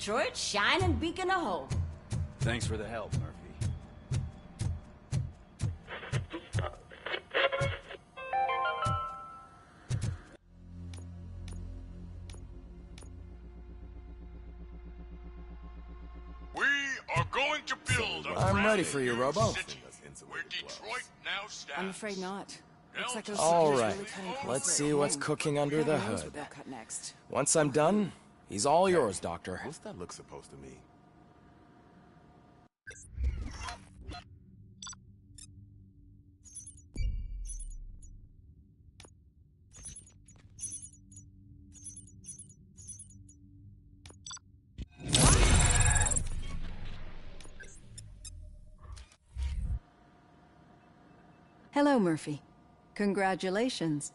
Detroit's shining beacon of hope. Thanks for the help, Murphy. We are going to build a I'm ready for you, Robo. city where Detroit now stands. I'm afraid not. Looks like All OCP is right, really cutting across let's their see what's own. cooking under the Who knows hood. what they'll cut next. Once I'm done, he's all yours, Doctor. What's that look supposed to mean? Hello, Murphy. Congratulations.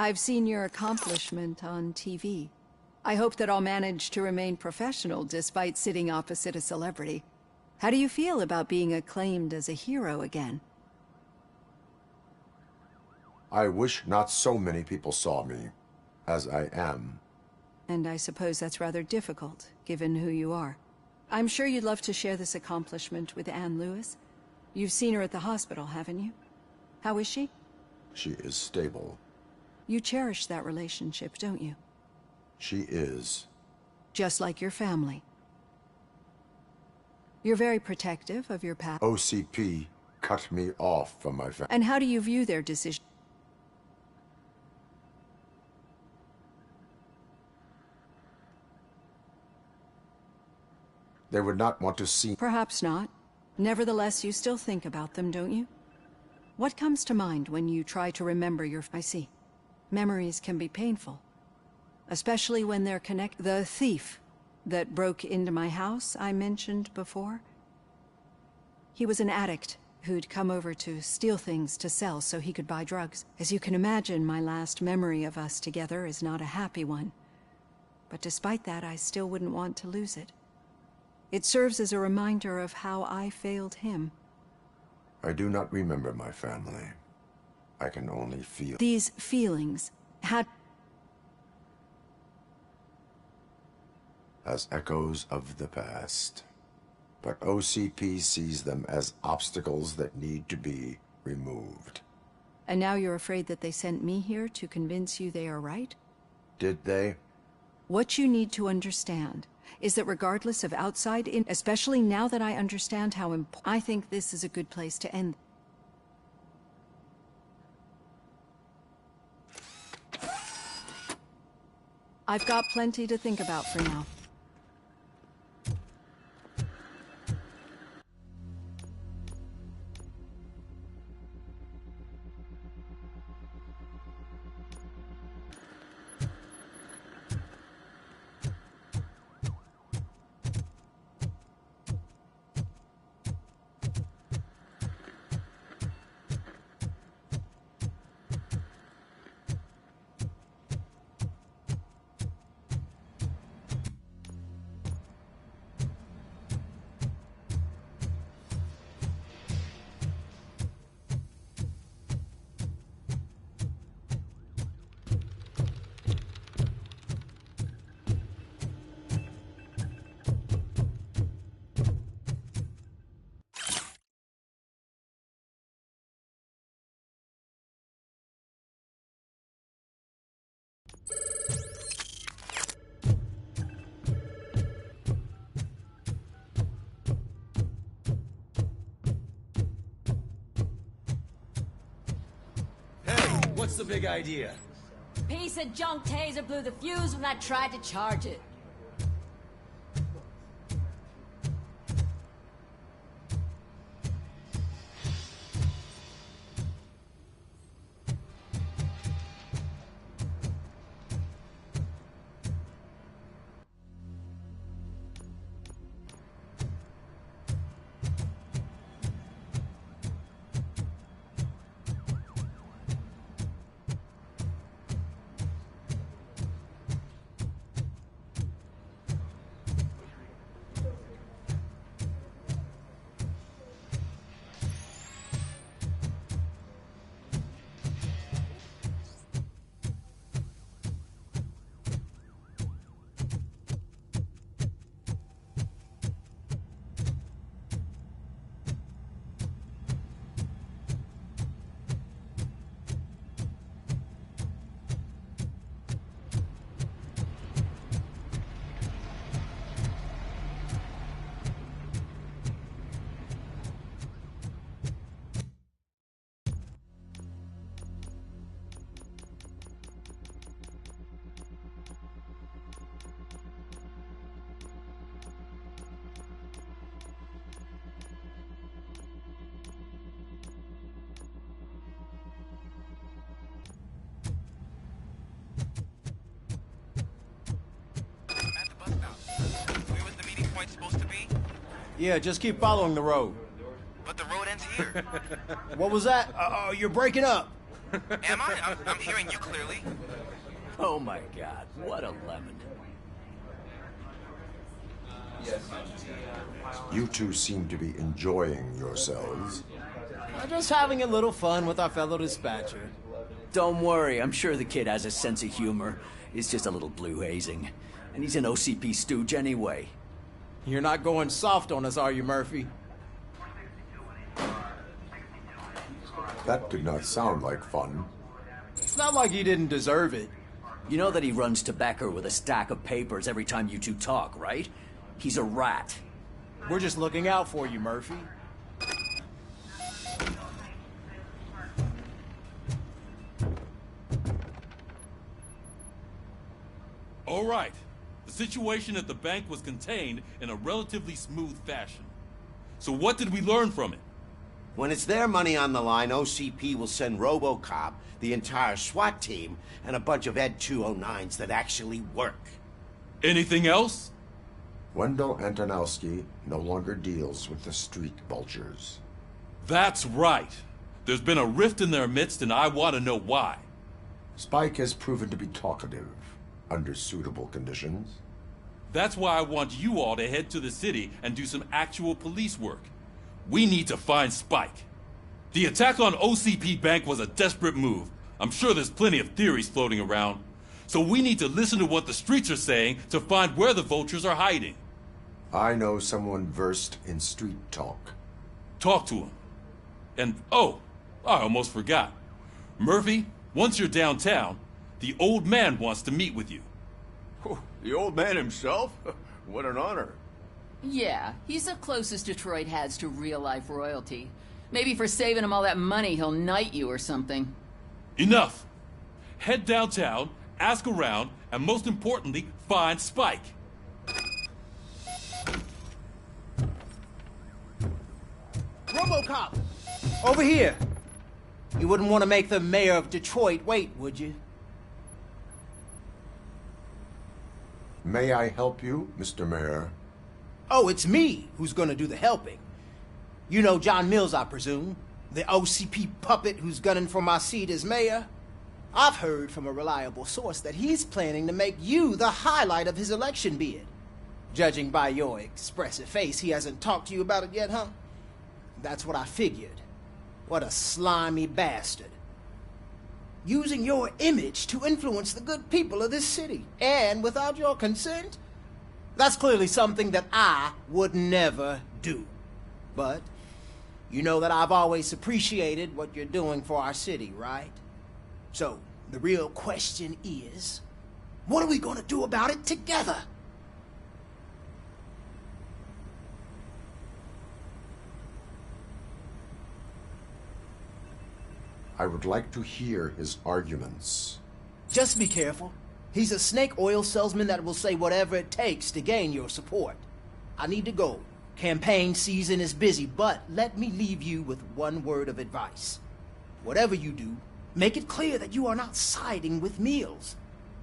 I've seen your accomplishment on TV. I hope that I'll manage to remain professional despite sitting opposite a celebrity. How do you feel about being acclaimed as a hero again? I wish not so many people saw me as I am. And I suppose that's rather difficult, given who you are. I'm sure you'd love to share this accomplishment with Anne Lewis. You've seen her at the hospital, haven't you? How is she? She is stable. You cherish that relationship, don't you? She is. Just like your family. You're very protective of your past. OCP cut me off from my family. And how do you view their decision? They would not want to see. Perhaps not. Nevertheless, you still think about them, don't you? What comes to mind when you try to remember your... I see. Memories can be painful. Especially when they're connected. The thief that broke into my house I mentioned before. He was an addict who'd come over to steal things to sell so he could buy drugs. As you can imagine, my last memory of us together is not a happy one. But despite that, I still wouldn't want to lose it. It serves as a reminder of how I failed him. I do not remember my family. I can only feel. These feelings had... as echoes of the past. But OCP sees them as obstacles that need to be removed. And now you're afraid that they sent me here to convince you they are right? Did they? What you need to understand is that regardless of outside especially now that I understand how I think this is a good place to end. I've got plenty to think about for now. What's the big idea? Piece of junk taser blew the fuse when I tried to charge it. Yeah, just keep following the road. But the road ends here. What was that? You're breaking up. Am I? I'm hearing you clearly. Oh my god, what a lemon. You two seem to be enjoying yourselves. Just having a little fun with our fellow dispatcher. Don't worry, I'm sure the kid has a sense of humor. It's just a little blue hazing. And he's an OCP stooge anyway. You're not going soft on us, are you, Murphy? That did not sound like fun. It's not like he didn't deserve it. You know that he runs to Becker with a stack of papers every time you two talk, right? He's a rat. We're just looking out for you, Murphy. All right. The situation at the bank was contained in a relatively smooth fashion. So what did we learn from it? When it's their money on the line, OCP will send RoboCop, the entire SWAT team, and a bunch of Ed 209s that actually work. Anything else? Wendell Antonowski no longer deals with the street vultures. That's right. There's been a rift in their midst, and I want to know why. Spike has proven to be talkative under suitable conditions. That's why I want you all to head to the city and do some actual police work. We need to find Spike. The attack on OCP Bank was a desperate move. I'm sure there's plenty of theories floating around. So we need to listen to what the streets are saying to find where the vultures are hiding. I know someone versed in street talk. Talk to him. And, oh, I almost forgot. Murphy, once you're downtown, the old man wants to meet with you. The old man himself? What an honor. Yeah, he's the closest Detroit has to real-life royalty. Maybe for saving him all that money, he'll knight you or something. Enough. Head downtown, ask around, and most importantly, find Spike. RoboCop! Over here! You wouldn't want to make the mayor of Detroit wait, would you? May I help you, Mr. Mayor? Oh, it's me who's gonna do the helping. You know John Mills, I presume? The OCP puppet who's gunning for my seat as mayor? I've heard from a reliable source that he's planning to make you the highlight of his election bid. Judging by your expressive face, he hasn't talked to you about it yet, huh? That's what I figured. What a slimy bastard. Using your image to influence the good people of this city, and without your consent? That's clearly something that I would never do. But you know that I've always appreciated what you're doing for our city, right? So, the real question is, what are we gonna do about it together? I would like to hear his arguments. Just be careful. He's a snake oil salesman that will say whatever it takes to gain your support. I need to go. Campaign season is busy, but let me leave you with one word of advice. Whatever you do, make it clear that you are not siding with Mills.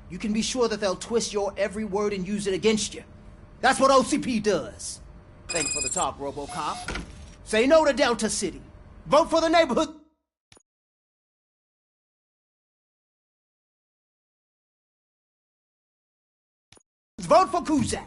You can be sure that they'll twist your every word and use it against you. That's what OCP does. Thanks for the talk, RoboCop. Say no to Delta City. Vote for the neighborhood. Vote for Kuzak.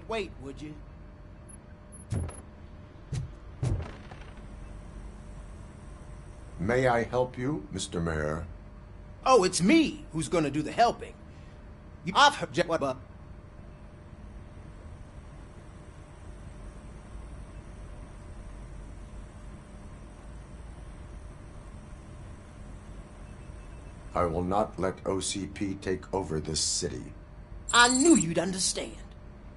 Wait, would you? May I help you, Mr. Mayor? Oh, it's me who's gonna do the helping. I've heard what. I will not let OCP take over this city. I knew you'd understand.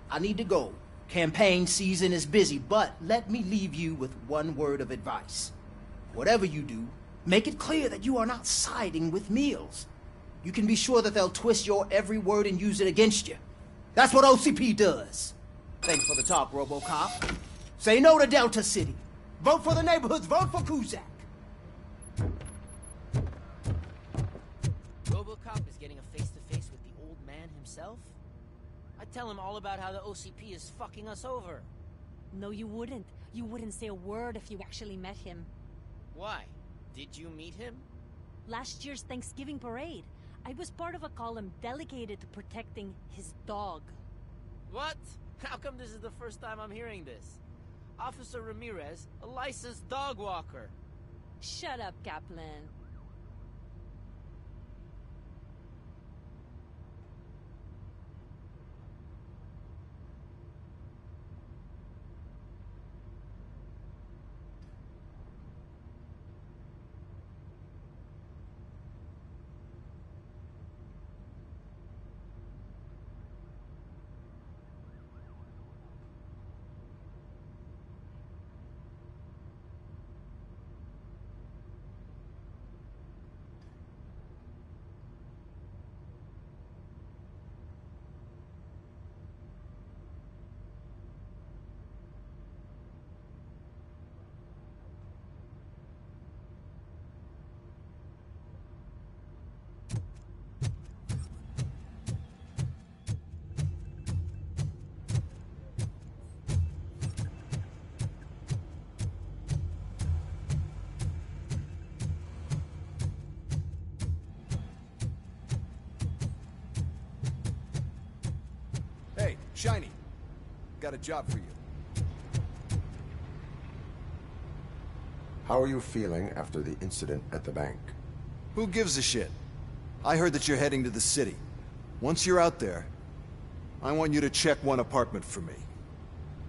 I need to go. Campaign season is busy, but let me leave you with one word of advice. Whatever you do, make it clear that you are not siding with Mills. You can be sure that they'll twist your every word and use it against you. That's what OCP does. Thanks for the talk, RoboCop. Say no to Delta City. Vote for the neighborhoods. Vote for Kuzak. RoboCop is getting a face-to-face with the old man himself? I'd tell him all about how the OCP is fucking us over. No, you wouldn't. You wouldn't say a word if you actually met him. Why? Did you meet him? Last year's Thanksgiving parade, I was part of a column dedicated to protecting his dog. What? How come this is the first time I'm hearing this? Officer Ramirez, a licensed dog walker. Shut up, Kaplan. Hey, Shiny. Got a job for you. How are you feeling after the incident at the bank? Who gives a shit? I heard that you're heading to the city. Once you're out there, I want you to check one apartment for me.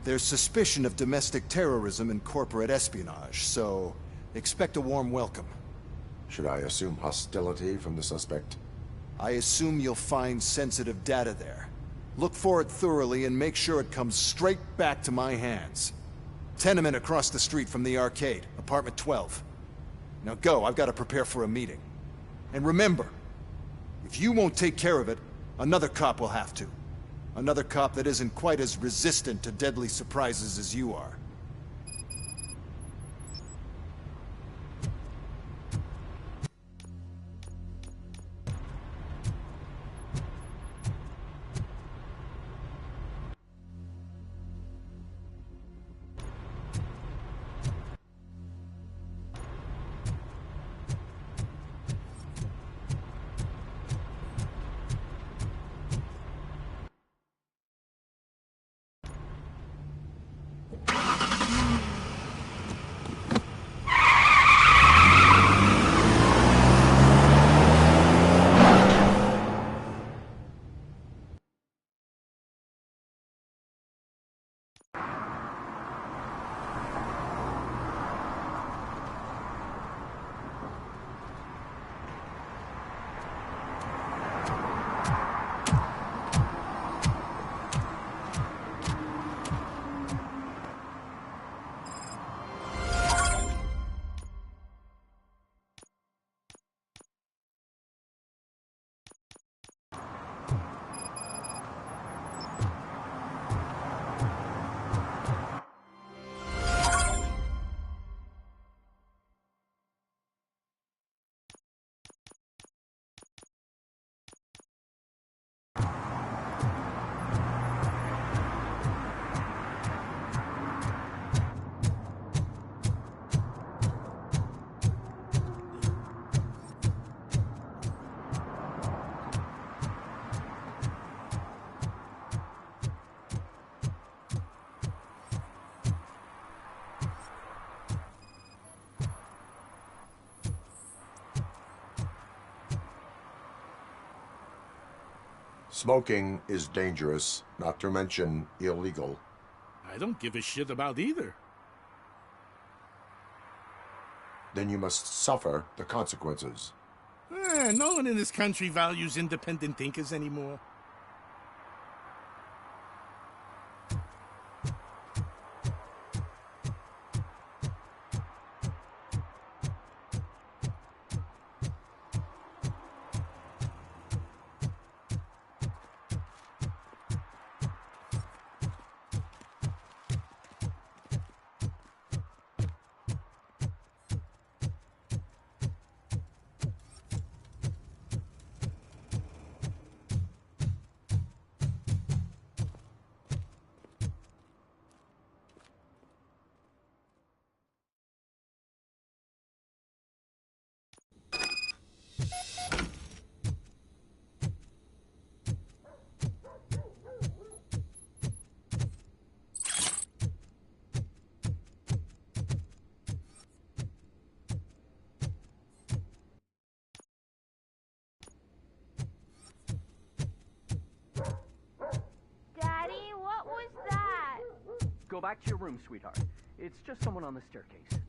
There's suspicion of domestic terrorism and corporate espionage, so expect a warm welcome. Should I assume hostility from the suspect? I assume you'll find sensitive data there. Look for it thoroughly and make sure it comes straight back to my hands. Tenement across the street from the arcade, apartment 12. Now go, I've got to prepare for a meeting. And remember, if you won't take care of it, another cop will have to. Another cop that isn't quite as resistant to deadly surprises as you are. Smoking is dangerous, not to mention illegal. I don't give a shit about either. Then you must suffer the consequences. No one in this country values independent thinkers anymore. Go back to your room, sweetheart. It's just someone on the staircase.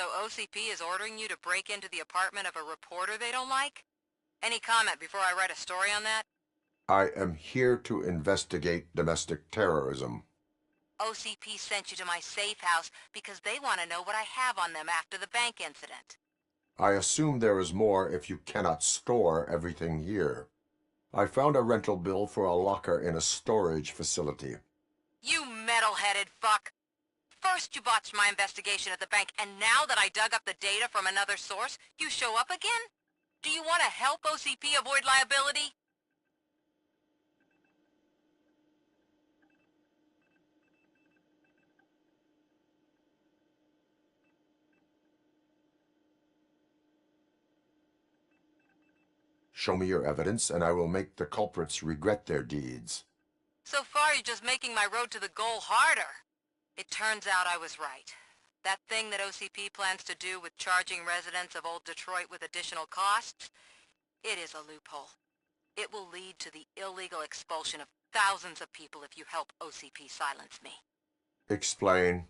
So OCP is ordering you to break into the apartment of a reporter they don't like? Any comment before I write a story on that? I am here to investigate domestic terrorism. OCP sent you to my safe house because they want to know what I have on them after the bank incident. I assume there is more if you cannot store everything here. I found a rental bill for a locker in a storage facility. You metal-headed fuck! First you botched my investigation at the bank, and now that I dug up the data from another source, you show up again? Do you want to help OCP avoid liability? Show me your evidence, and I will make the culprits regret their deeds. So far, you're just making my road to the goal harder. It turns out I was right. That thing that OCP plans to do with charging residents of Old Detroit with additional costs, it is a loophole. It will lead to the illegal expulsion of thousands of people if you help OCP silence me. Explain.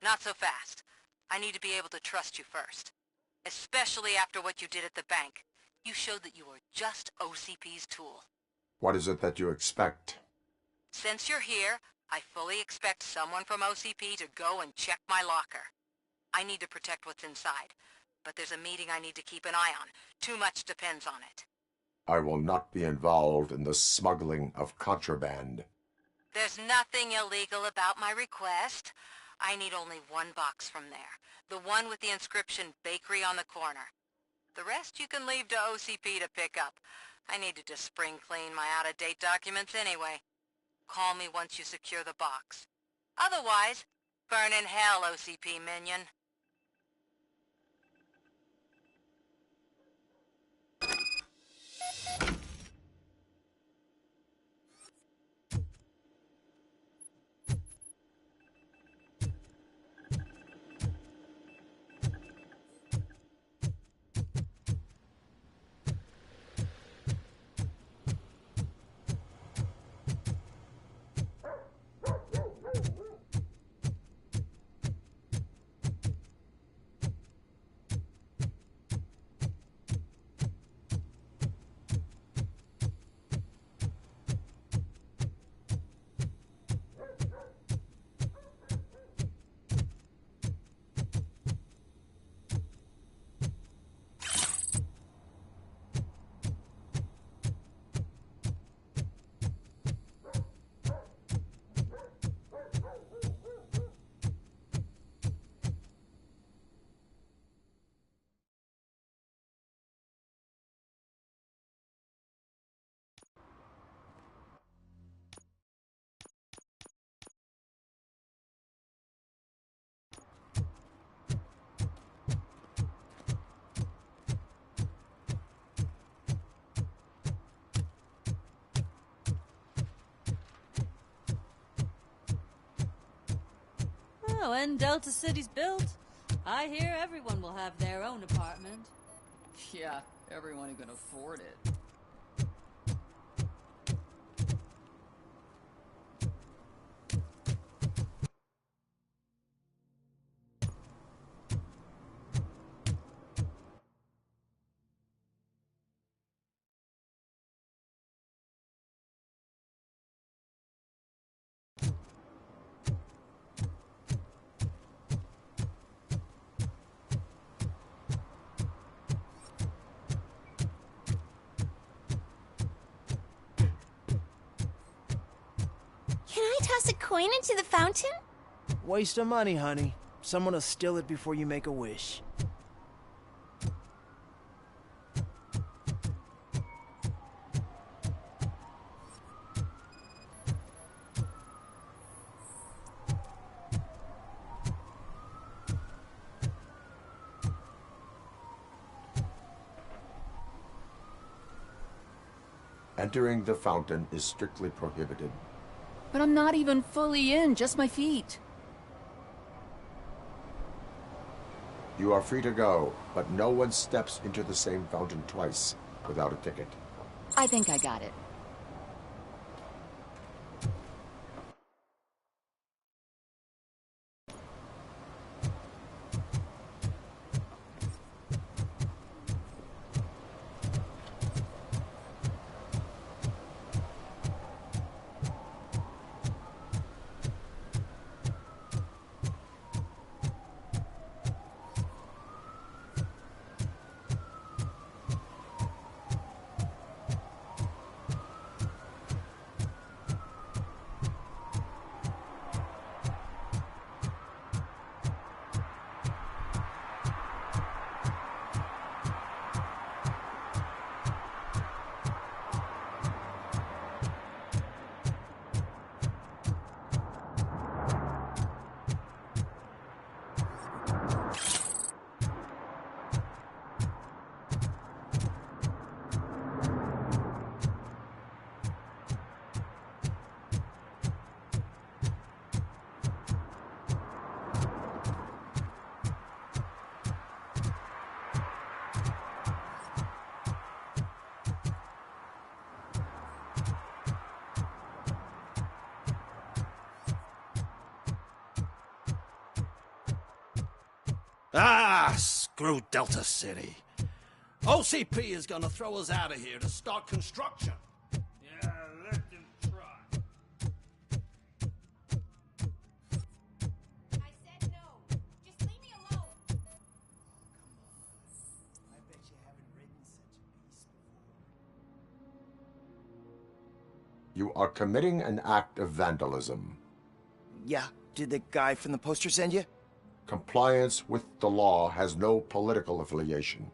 Not so fast. I need to be able to trust you first. Especially after what you did at the bank. You showed that you were just OCP's tool. What is it that you expect? Since you're here, I fully expect someone from OCP to go and check my locker. I need to protect what's inside, but there's a meeting I need to keep an eye on. Too much depends on it. I will not be involved in the smuggling of contraband. There's nothing illegal about my request. I need only one box from there. The one with the inscription Bakery on the corner. The rest you can leave to OCP to pick up. I needed to spring clean my out-of-date documents anyway. Call me once you secure the box. Otherwise, burn in hell, OCP minion. Oh, when Delta City's built, I hear everyone will have their own apartment. Yeah, everyone who can afford it. Can I toss a coin into the fountain? Waste of money, honey. Someone will steal it before you make a wish. Entering the fountain is strictly prohibited. But I'm not even fully in, just my feet. You are free to go, but no one steps into the same fountain twice without a ticket. I think I got it. Ah, screw Delta City. OCP is gonna throw us out of here to start construction. Yeah, let them try. I said no. Just leave me alone. I bet you haven't ridden such a beast before. You are committing an act of vandalism. Yeah, did the guy from the poster send you? Compliance with the law has no political affiliation.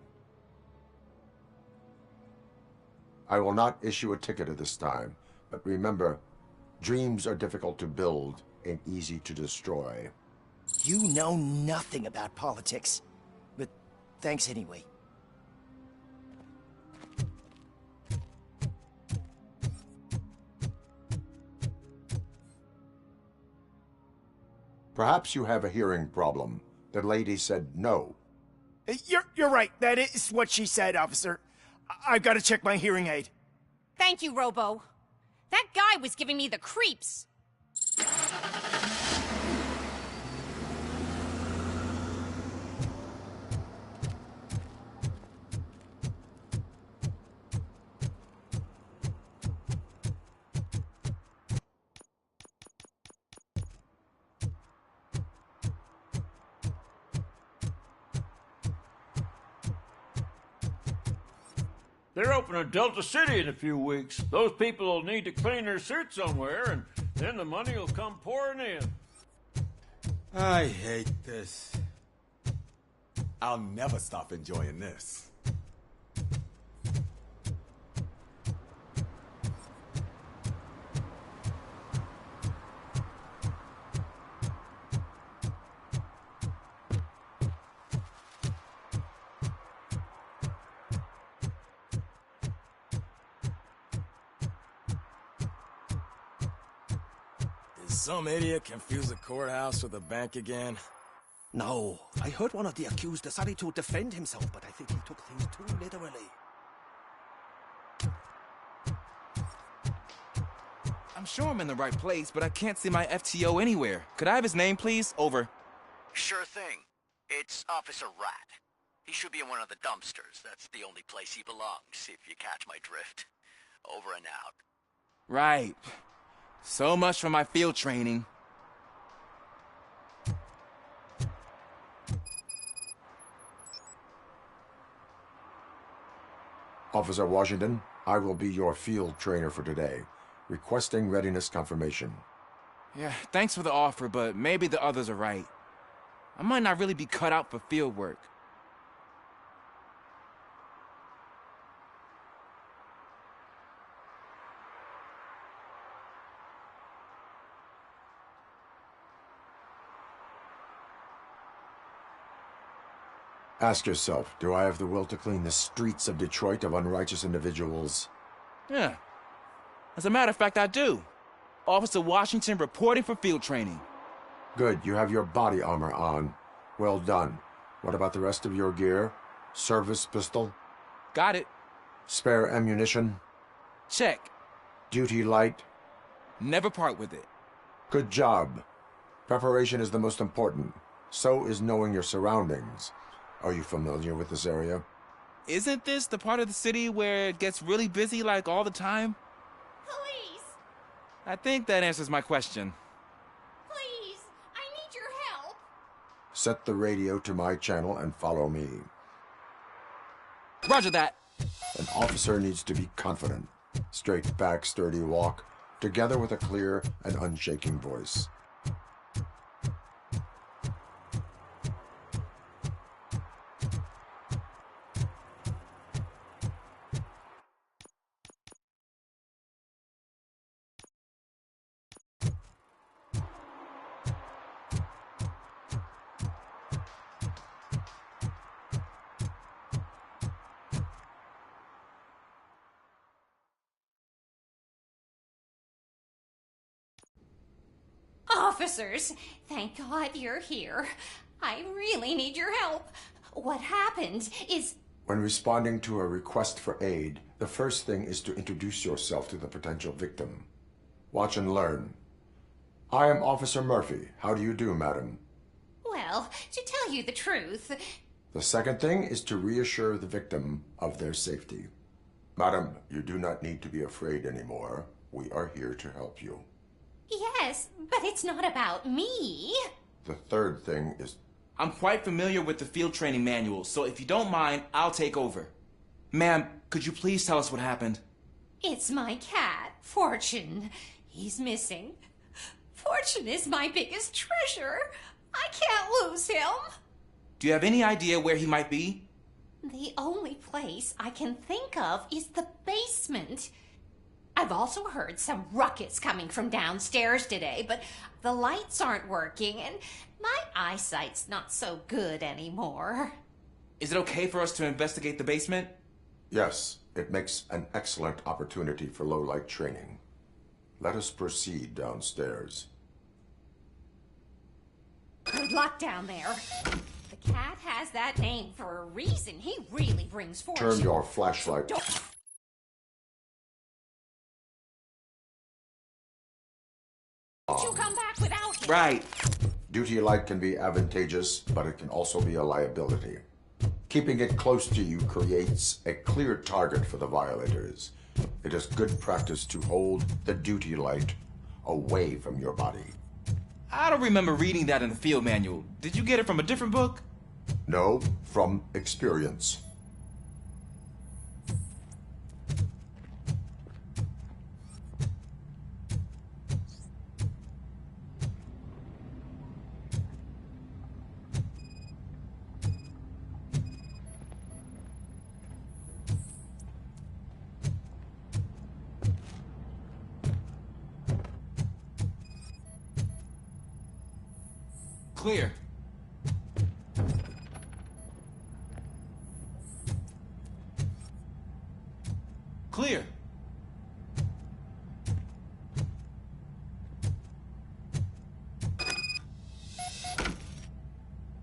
I will not issue a ticket at this time, but remember, dreams are difficult to build and easy to destroy. You know nothing about politics, but thanks anyway. Perhaps you have a hearing problem. The lady said no. You're right. That is what she said, officer. I've got to check my hearing aid. Thank you, Robo. That guy was giving me the creeps. They're opening Delta City in a few weeks. Those people will need to clean their suits somewhere, and then the money will come pouring in. I hate this. I'll never stop enjoying this. Some idiot confused the courthouse with a bank again. No, I heard one of the accused decided to defend himself, but I think he took things too literally. I'm sure I'm in the right place, but I can't see my FTO anywhere. Could I have his name, please? Over. Sure thing. It's Officer Rat. He should be in one of the dumpsters. That's the only place he belongs, if you catch my drift. Over and out. Right. So much for my field training. Officer Washington, I will be your field trainer for today. Requesting readiness confirmation. Yeah, thanks for the offer, but maybe the others are right. I might not really be cut out for field work. Ask yourself, do I have the will to clean the streets of Detroit of unrighteous individuals? Yeah. As a matter of fact, I do. Officer Washington reporting for field training. Good, you have your body armor on. Well done. What about the rest of your gear? Service pistol? Got it. Spare ammunition? Check. Duty light? Never part with it. Good job. Preparation is the most important. So is knowing your surroundings. Are you familiar with this area? Isn't this the part of the city where it gets really busy like all the time? Police! I think that answers my question. Please! I need your help! Set the radio to my channel and follow me. Roger that. An officer needs to be confident. Straight back, sturdy walk, together with a clear and unshaking voice. Officers, thank God you're here. I really need your help. What happened is... When responding to a request for aid, the first thing is to introduce yourself to the potential victim. Watch and learn. I am Officer Murphy. How do you do, madam? Well, Well, to tell you the truth... The second thing is to reassure the victim of their safety. Madam, you do not need to be afraid anymore. We are here to help you. Yes, but it's not about me. The third thing is... I'm quite familiar with the field training manual, so if you don't mind, I'll take over. Ma'am, could you please tell us what happened? It's my cat, Fortune. He's missing. Fortune is my biggest treasure. I can't lose him. Do you have any idea where he might be? The only place I can think of is the basement. I've also heard some ruckus coming from downstairs today, but the lights aren't working and my eyesight's not so good anymore. Is it okay for us to investigate the basement? Yes, it makes an excellent opportunity for low-light training. Let us proceed downstairs. Good luck down there. The cat has that name for a reason. He really brings fortune. Turn your flashlight. Don't you come back without him. Right. Duty light can be advantageous, but it can also be a liability. Keeping it close to you creates a clear target for the violators. It is good practice to hold the duty light away from your body. I don't remember reading that in the field manual. Did you get it from a different book? No, from experience. Clear. Clear.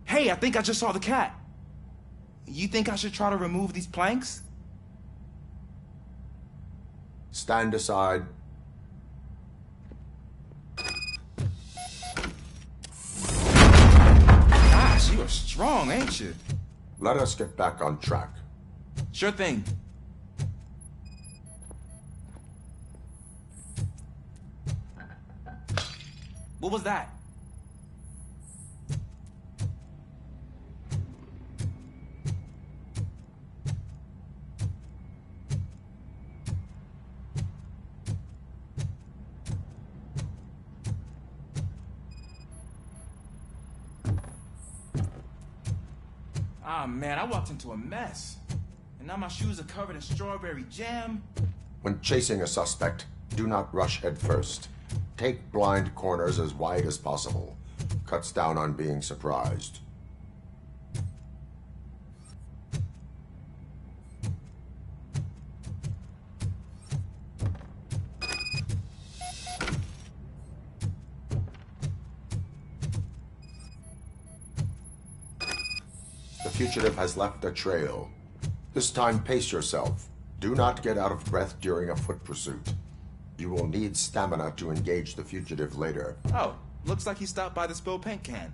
Hey, I think I just saw the cat. You think I should try to remove these planks? Stand aside. Gosh, you are strong, ain't you? Let us get back on track. Sure thing. What was that? Ah, man, I walked into a mess. And now my shoes are covered in strawberry jam. When chasing a suspect, do not rush head first. Take blind corners as wide as possible. Cuts down on being surprised. The fugitive has left a trail. This time, pace yourself. Do not get out of breath during a foot pursuit. You will need stamina to engage the fugitive later. Oh, looks like he stopped by the spilled paint can.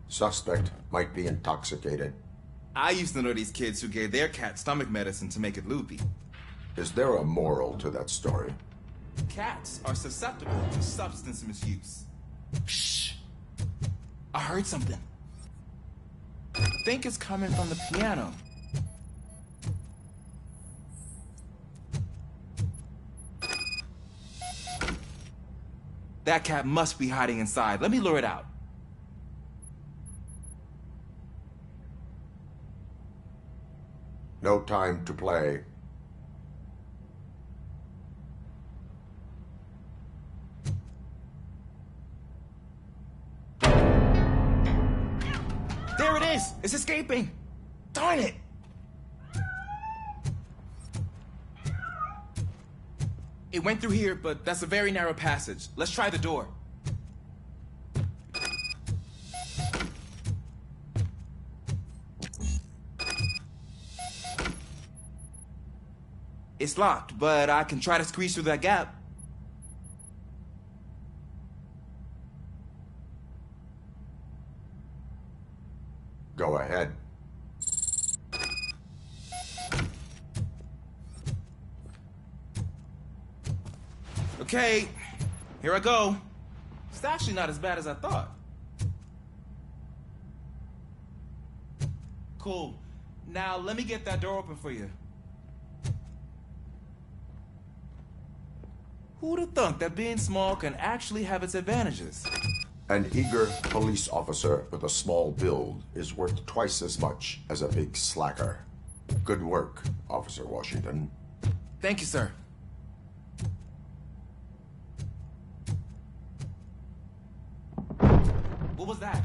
Suspect might be intoxicated. I used to know these kids who gave their cat stomach medicine to make it loopy. Is there a moral to that story? Cats are susceptible to substance misuse. Shh. I heard something. I think it's coming from the piano. That cat must be hiding inside. Let me lure it out. No time to play. There it is! It's escaping! Darn it! It went through here, but that's a very narrow passage. Let's try the door. It's locked, but I can try to squeeze through that gap. Okay, here I go. It's actually not as bad as I thought. Cool. Now let me get that door open for you. Who'd have thunk that being small can actually have its advantages? An eager police officer with a small build is worth twice as much as a big slacker. Good work, Officer Washington. Thank you, sir. What was that?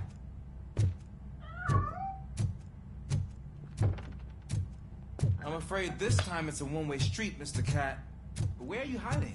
I'm afraid this time it's a one-way street, Mr. Cat. But where are you hiding?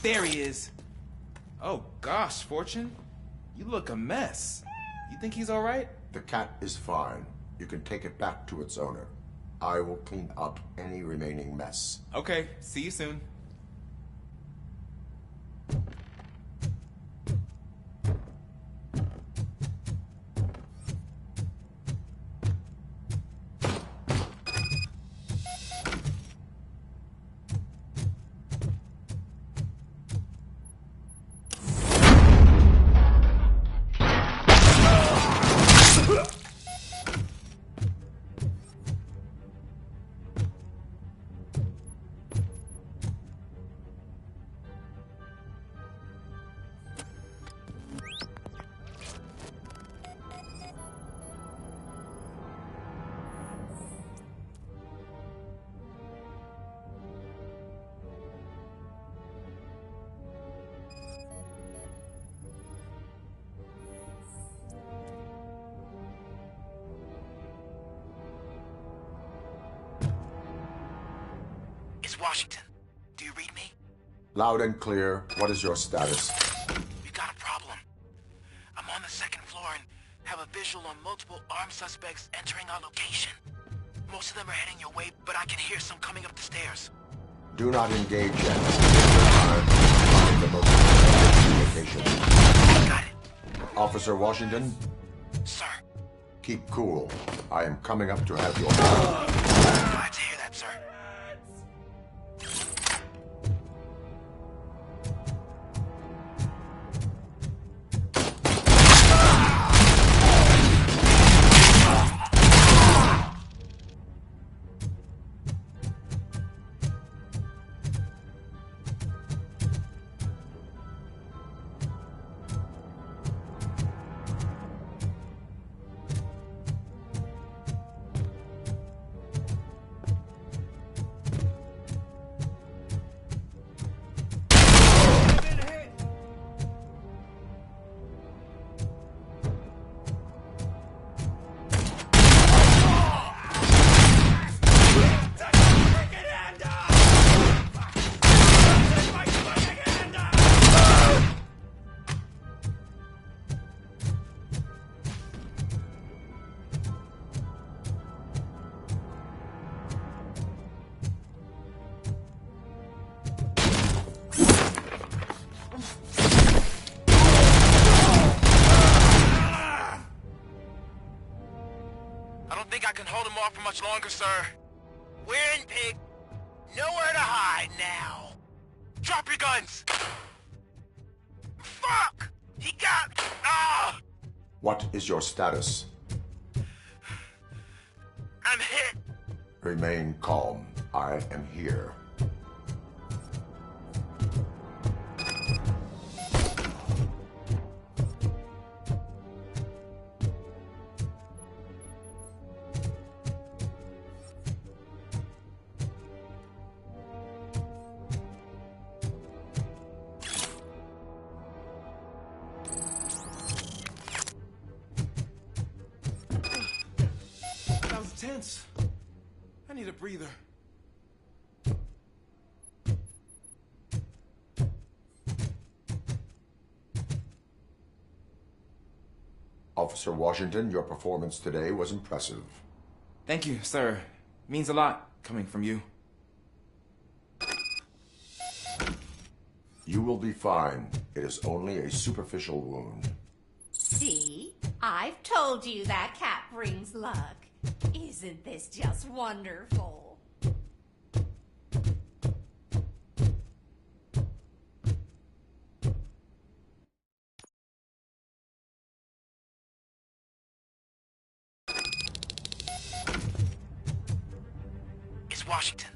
There he is. Oh gosh, Fortune. You look a mess. You think he's all right? The cat is fine. You can take it back to its owner. I will clean up any remaining mess. Okay, see you soon. Washington, do you read me? Loud and clear. What is your status? We got a problem. I'm on the second floor and have a visual on multiple armed suspects entering our location. Most of them are heading your way, but I can hear some coming up the stairs. Do not engage yet. Find the most communication. Got it. Officer Washington? Sir. Keep cool. I am coming up to have your... Glad to hear that, sir. off for much longer, sir. We're in Pig. Nowhere to hide now. Drop your guns! Fuck! He got me! Ah! What is your status? I'm hit. Remain calm. I am here. That was tense. I need a breather. Officer Washington, your performance today was impressive. Thank you, sir. Means a lot coming from you. You will be fine. It is only a superficial wound. See? I've told you that cat brings luck. Isn't this just wonderful? It's Washington.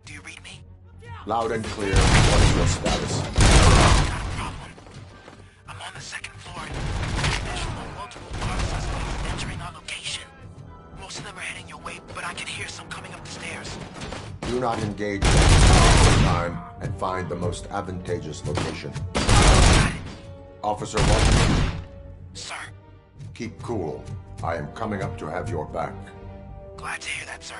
Do you read me? Loud and clear. What is your status? I'm on the second floor. Visual on multiple armed suspects entering our location. Most of them are heading your way, but I can hear some coming up the stairs. Do not engage in this time and find the most advantageous location. Officer Washington. Sir. Keep cool. I am coming up to have your back. Glad to hear that, sir.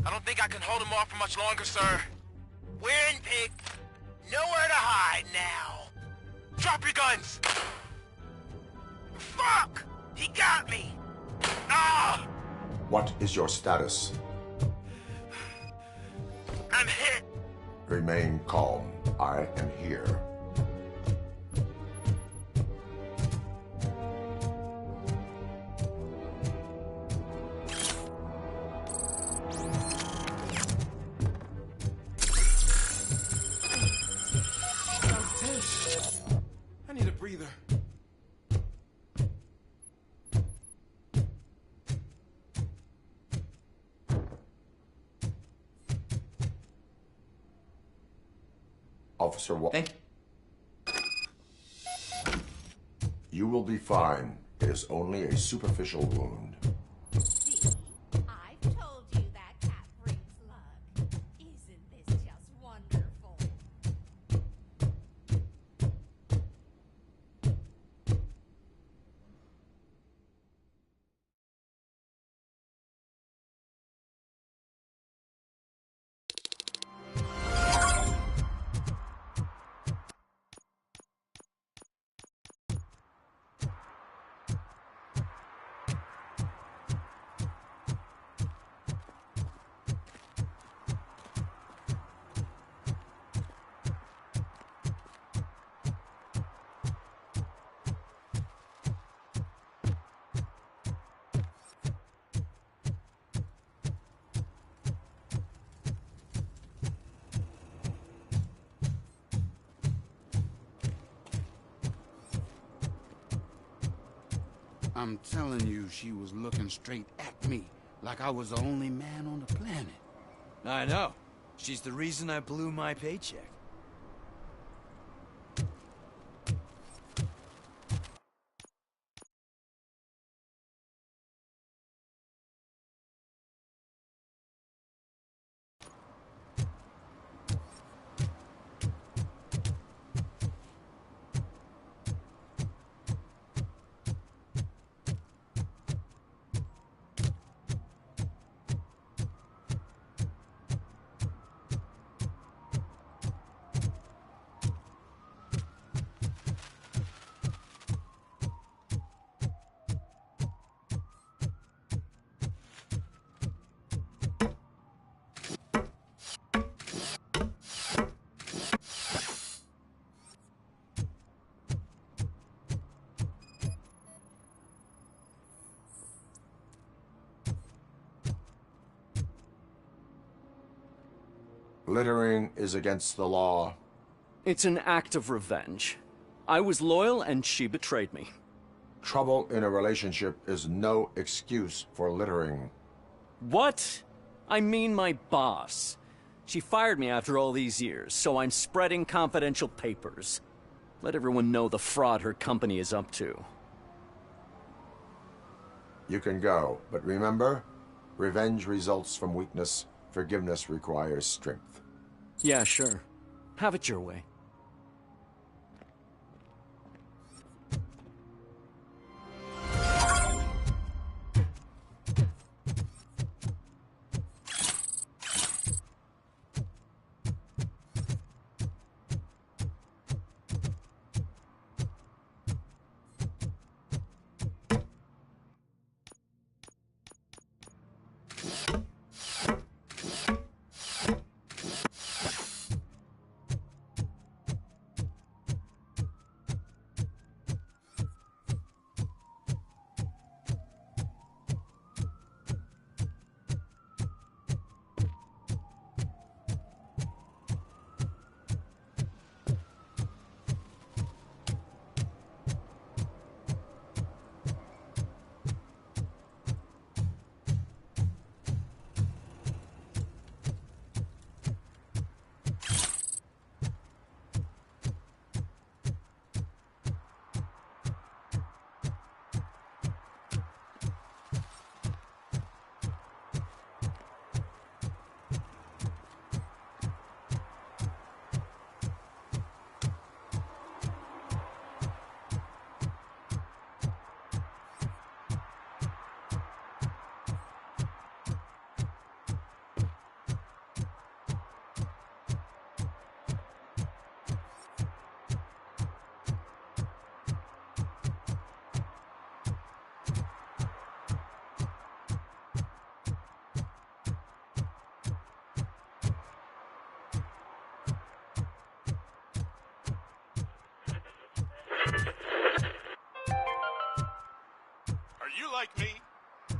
I don't think I can hold him off for much longer, sir. We're in Pig. Nowhere to hide now. Drop your guns! Fuck! He got me! Ah! What is your status? I'm hit. Remain calm. I am here. I need a breather. Officer Thank you. You will be fine. It is only a superficial wound. See? I've told you that cat brings luck. Isn't this just wonderful? I'm telling you, she was looking straight at me, like I was the only man on the planet. I know. She's the reason I blew my paycheck. Littering is against the law. It's an act of revenge. I was loyal and she betrayed me. Trouble in a relationship is no excuse for littering. What? I mean my boss. She fired me after all these years, so I'm spreading confidential papers. Let everyone know the fraud her company is up to. You can go, but remember, revenge results from weakness. Forgiveness requires strength. Yeah, sure. Have it your way. Like me?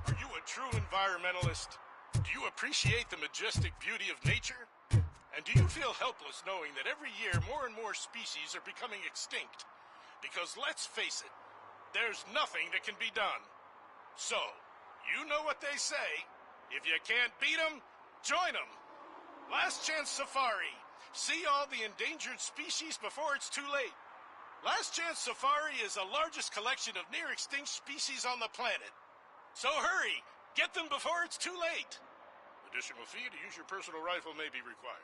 Are you a true environmentalist? Do you appreciate the majestic beauty of nature? And do you feel helpless knowing that every year more and more species are becoming extinct? Because let's face it, there's nothing that can be done. So, you know what they say. If you can't beat them, join them. Last Chance Safari. See all the endangered species before it's too late. Last Chance Safari is the largest collection of near-extinct species on the planet. So hurry! Get them before it's too late! Additional fee to use your personal rifle may be required.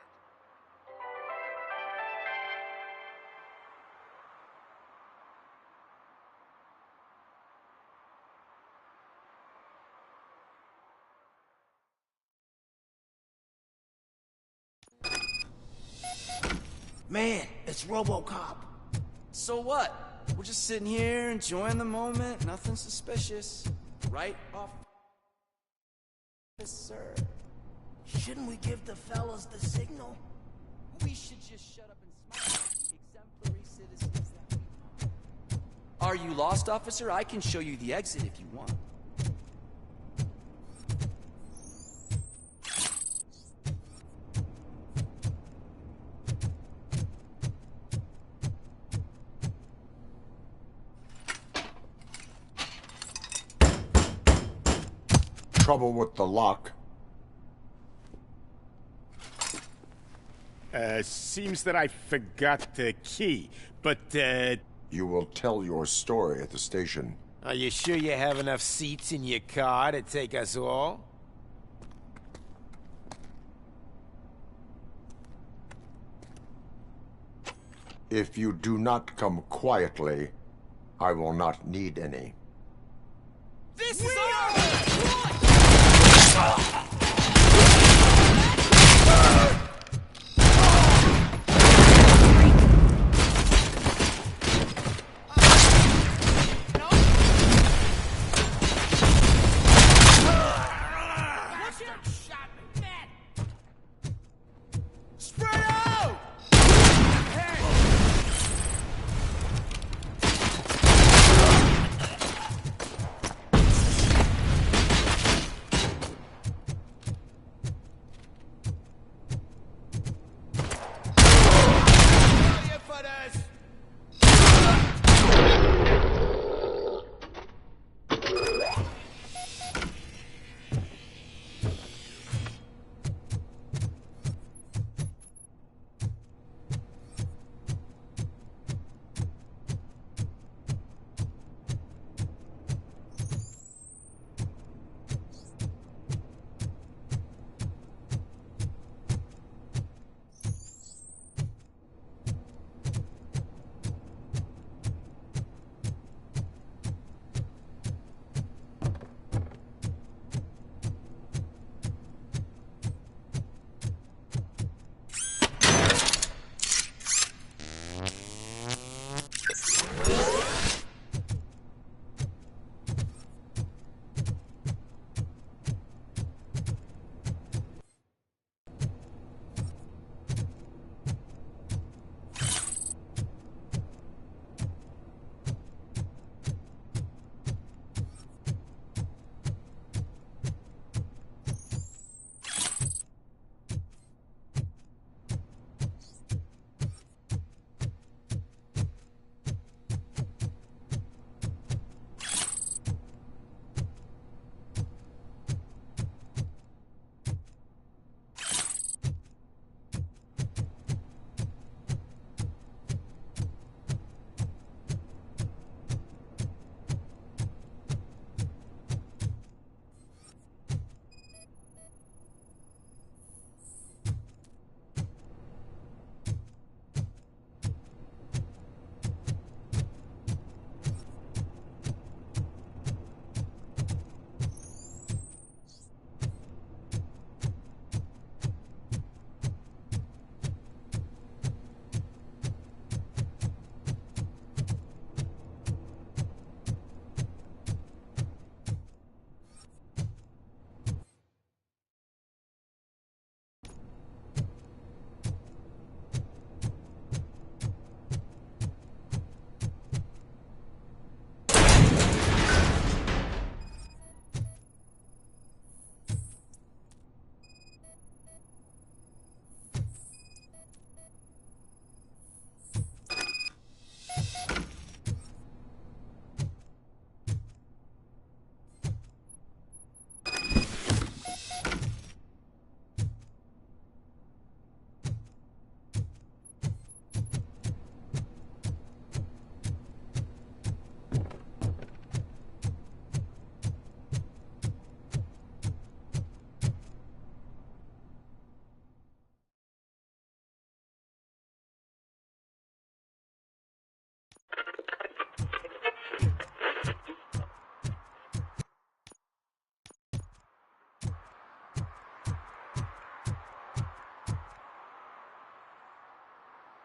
Man, it's RoboCop. So what? We're just sitting here enjoying the moment. Nothing suspicious. Right, officer? Shouldn't we give the fellas the signal? We should just shut up and smile. The exemplary citizens that we are. Are you lost, officer? I can show you the exit if you want. Trouble with the lock. Seems that I forgot the key, but, You will tell your story at the station. Are you sure you have enough seats in your car to take us all? If you do not come quietly, I will not need any. This is ours!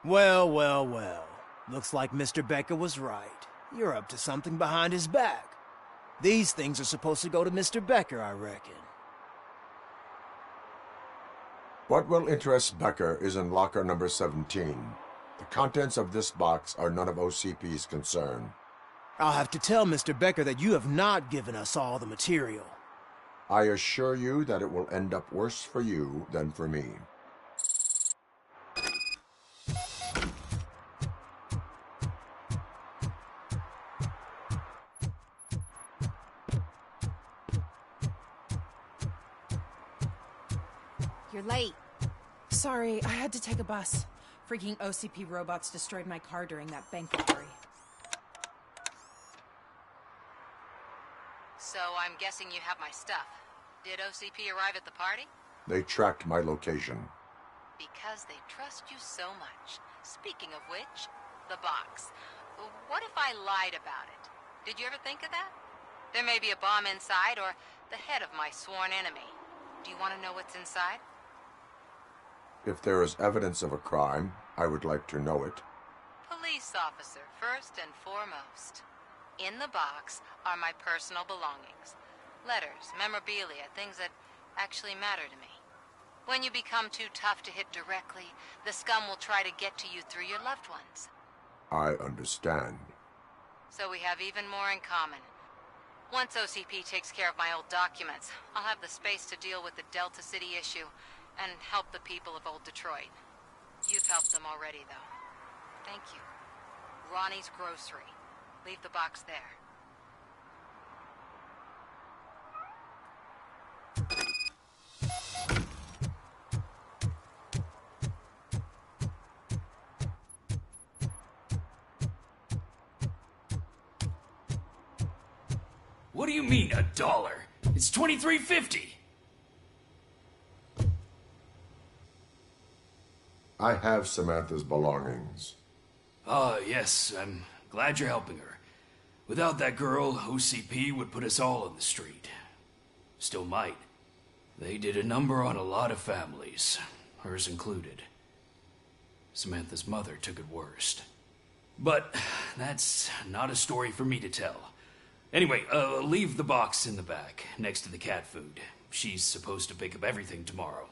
Well, well, well. Looks like Mr. Becker was right. You're up to something behind his back. These things are supposed to go to Mr. Becker, I reckon. What will interest Becker is in locker number 17. The contents of this box are none of OCP's concern. I'll have to tell Mr. Becker that you have not given us all the material. I assure you that it will end up worse for you than for me. You're late. Sorry, I had to take a bus. Freaking OCP robots destroyed my car during that bank robbery. So I'm guessing you have my stuff. Did OCP arrive at the party? They tracked my location. Because they trust you so much. Speaking of which, the box. What if I lied about it? Did you ever think of that? There may be a bomb inside or the head of my sworn enemy. Do you want to know what's inside? If there is evidence of a crime, I would like to know it. Police officer, first and foremost. In the box are my personal belongings. Letters, memorabilia, things that actually matter to me. When you become too tough to hit directly, the scum will try to get to you through your loved ones. I understand. So we have even more in common. Once OCP takes care of my old documents, I'll have the space to deal with the Delta City issue and help the people of old Detroit. You've helped them already, though. Thank you. Ronnie's Grocery. Leave the box there. What do you mean, $1? It's $23.50. I have Samantha's belongings. Ah, yes, I'm glad you're helping her. Without that girl, OCP would put us all on the street. Still might. They did a number on a lot of families, hers included. Samantha's mother took it worst. But that's not a story for me to tell. Anyway, leave the box in the back, next to the cat food. She's supposed to pick up everything tomorrow.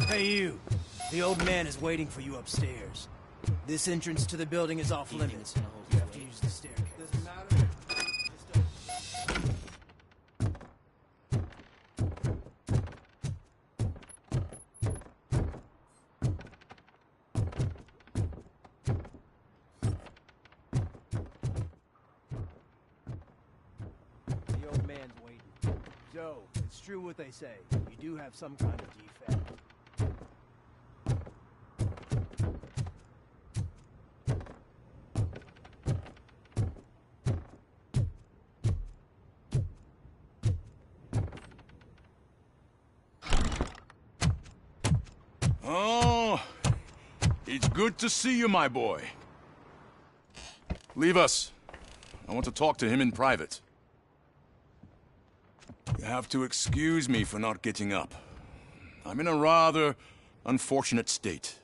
Hey you, the old man is waiting for you upstairs. This entrance to the building is off limits. You have to use the staircase. Doesn't matter. The old man's waiting. So, it's true what they say. You do have some kind of defect. Oh, it's good to see you, my boy. Leave us. I want to talk to him in private. You have to excuse me for not getting up. I'm in a rather unfortunate state.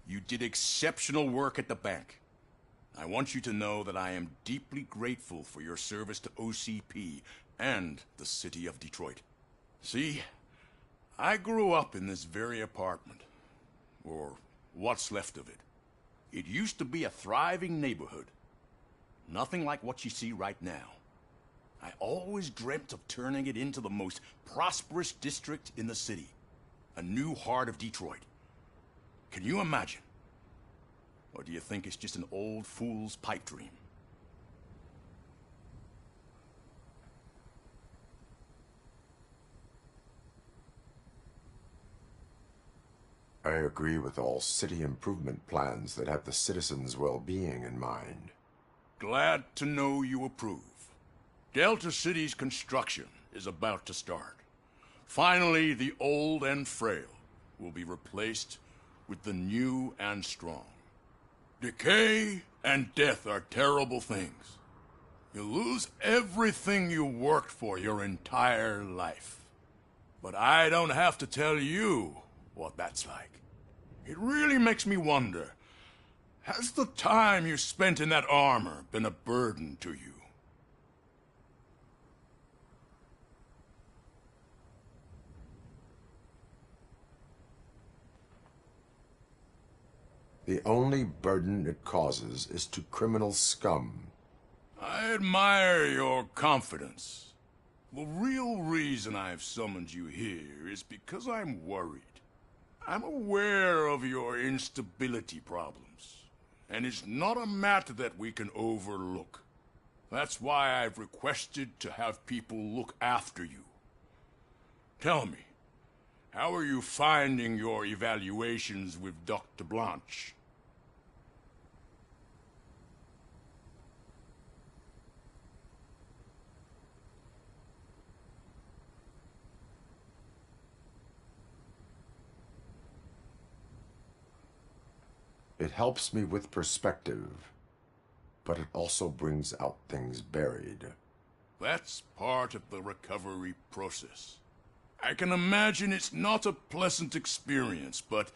You did exceptional work at the bank. I want you to know that I am deeply grateful for your service to OCP and the city of Detroit. See, I grew up in this very apartment, or what's left of it. It used to be a thriving neighborhood. Nothing like what you see right now. I always dreamt of turning it into the most prosperous district in the city. A new heart of Detroit. Can you imagine? Or do you think it's just an old fool's pipe dream? I agree with all city improvement plans that have the citizens' well-being in mind. Glad to know you approve. Delta City's construction is about to start. Finally, the old and frail will be replaced with the new and strong. Decay and death are terrible things. You lose everything you worked for your entire life. But I don't have to tell you what that's like. It really makes me wonder, has the time you spent in that armor been a burden to you? The only burden it causes is to criminal scum. I admire your confidence. The real reason I've summoned you here is because I'm worried. I'm aware of your instability problems, and it's not a matter that we can overlook. That's why I've requested to have people look after you. Tell me, how are you finding your evaluations with Dr. Blanche? It helps me with perspective, but it also brings out things buried. That's part of the recovery process. I can imagine it's not a pleasant experience, but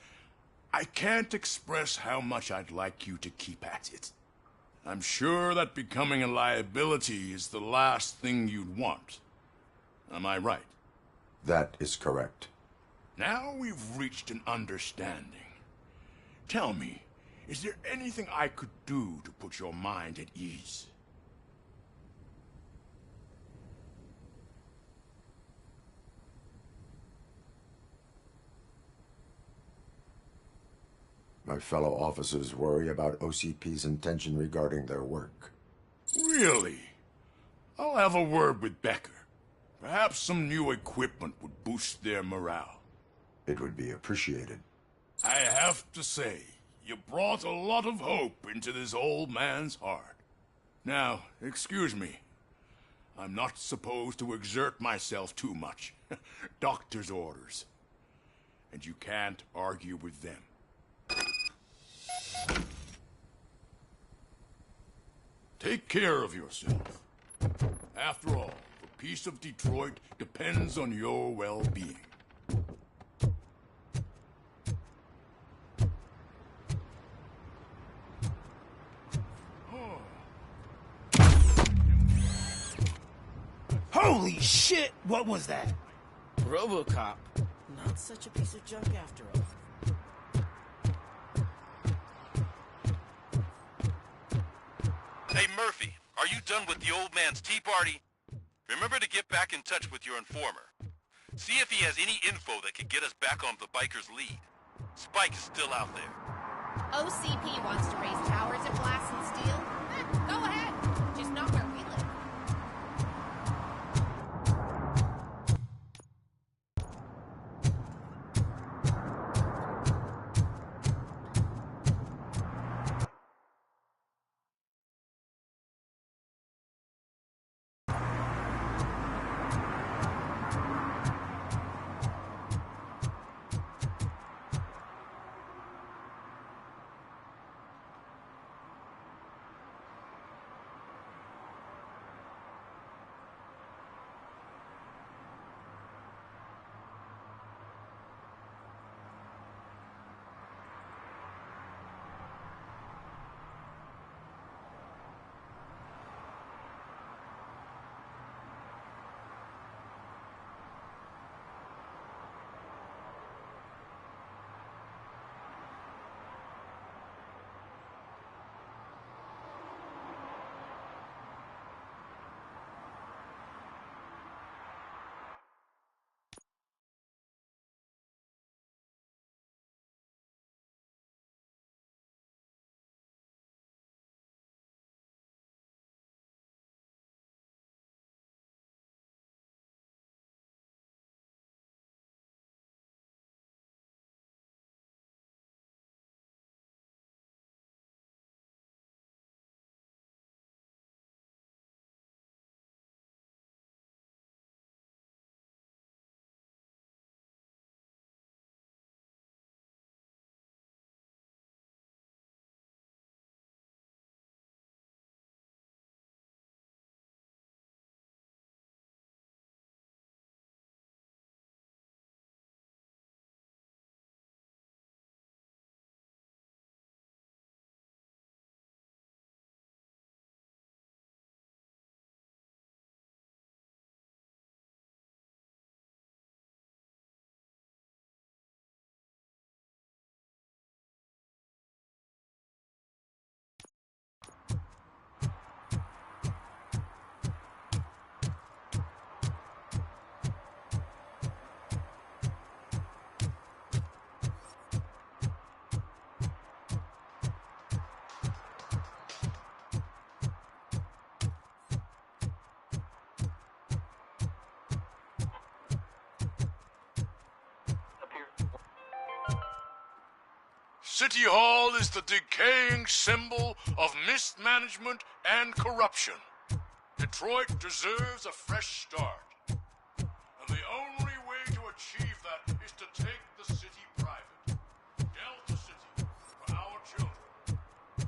I can't express how much I'd like you to keep at it. I'm sure that becoming a liability is the last thing you'd want. Am I right? That is correct. Now we've reached an understanding. Tell me, is there anything I could do to put your mind at ease? My fellow officers worry about OCP's intention regarding their work. Really? I'll have a word with Becker. Perhaps some new equipment would boost their morale. It would be appreciated. I have to say, you brought a lot of hope into this old man's heart. Now, excuse me. I'm not supposed to exert myself too much. Doctor's orders. And you can't argue with them. Take care of yourself. After all, the peace of Detroit depends on your well-being. Holy shit! What was that? RoboCop. Not such a piece of junk after all. Hey, Murphy, are you done with the old man's tea party? Remember to get back in touch with your informer. See if he has any info that could get us back on the biker's lead. Spike is still out there. OCP wants to raise towers and blast and steal? Go ahead. Just not where we live. City Hall is the decaying symbol of mismanagement and corruption. Detroit deserves a fresh start. And the only way to achieve that is to take the city private. Delta City, for our children.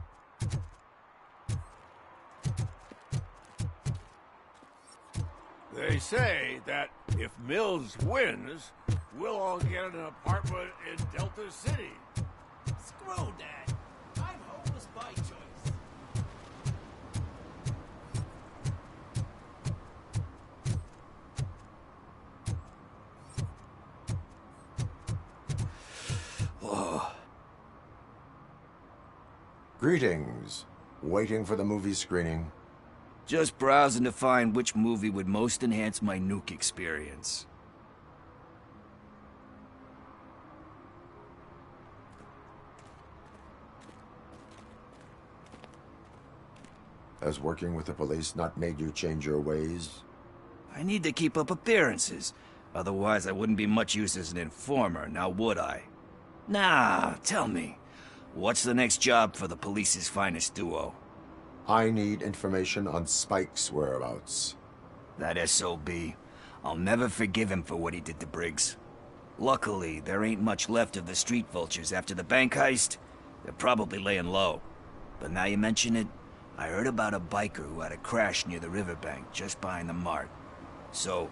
They say that if Mills wins, we'll all get an apartment in Delta City. Screw that. I'm homeless by choice. Greetings. Waiting for the movie screening. Just browsing to find which movie would most enhance my nuke experience. Has working with the police not made you change your ways? I need to keep up appearances. Otherwise, I wouldn't be much use as an informer, now would I? Nah, tell me. What's the next job for the police's finest duo? I need information on Spike's whereabouts. That SOB. I'll never forgive him for what he did to Briggs. Luckily, there ain't much left of the street vultures after the bank heist. They're probably laying low. But now you mention it, I heard about a biker who had a crash near the riverbank just behind the mart. So,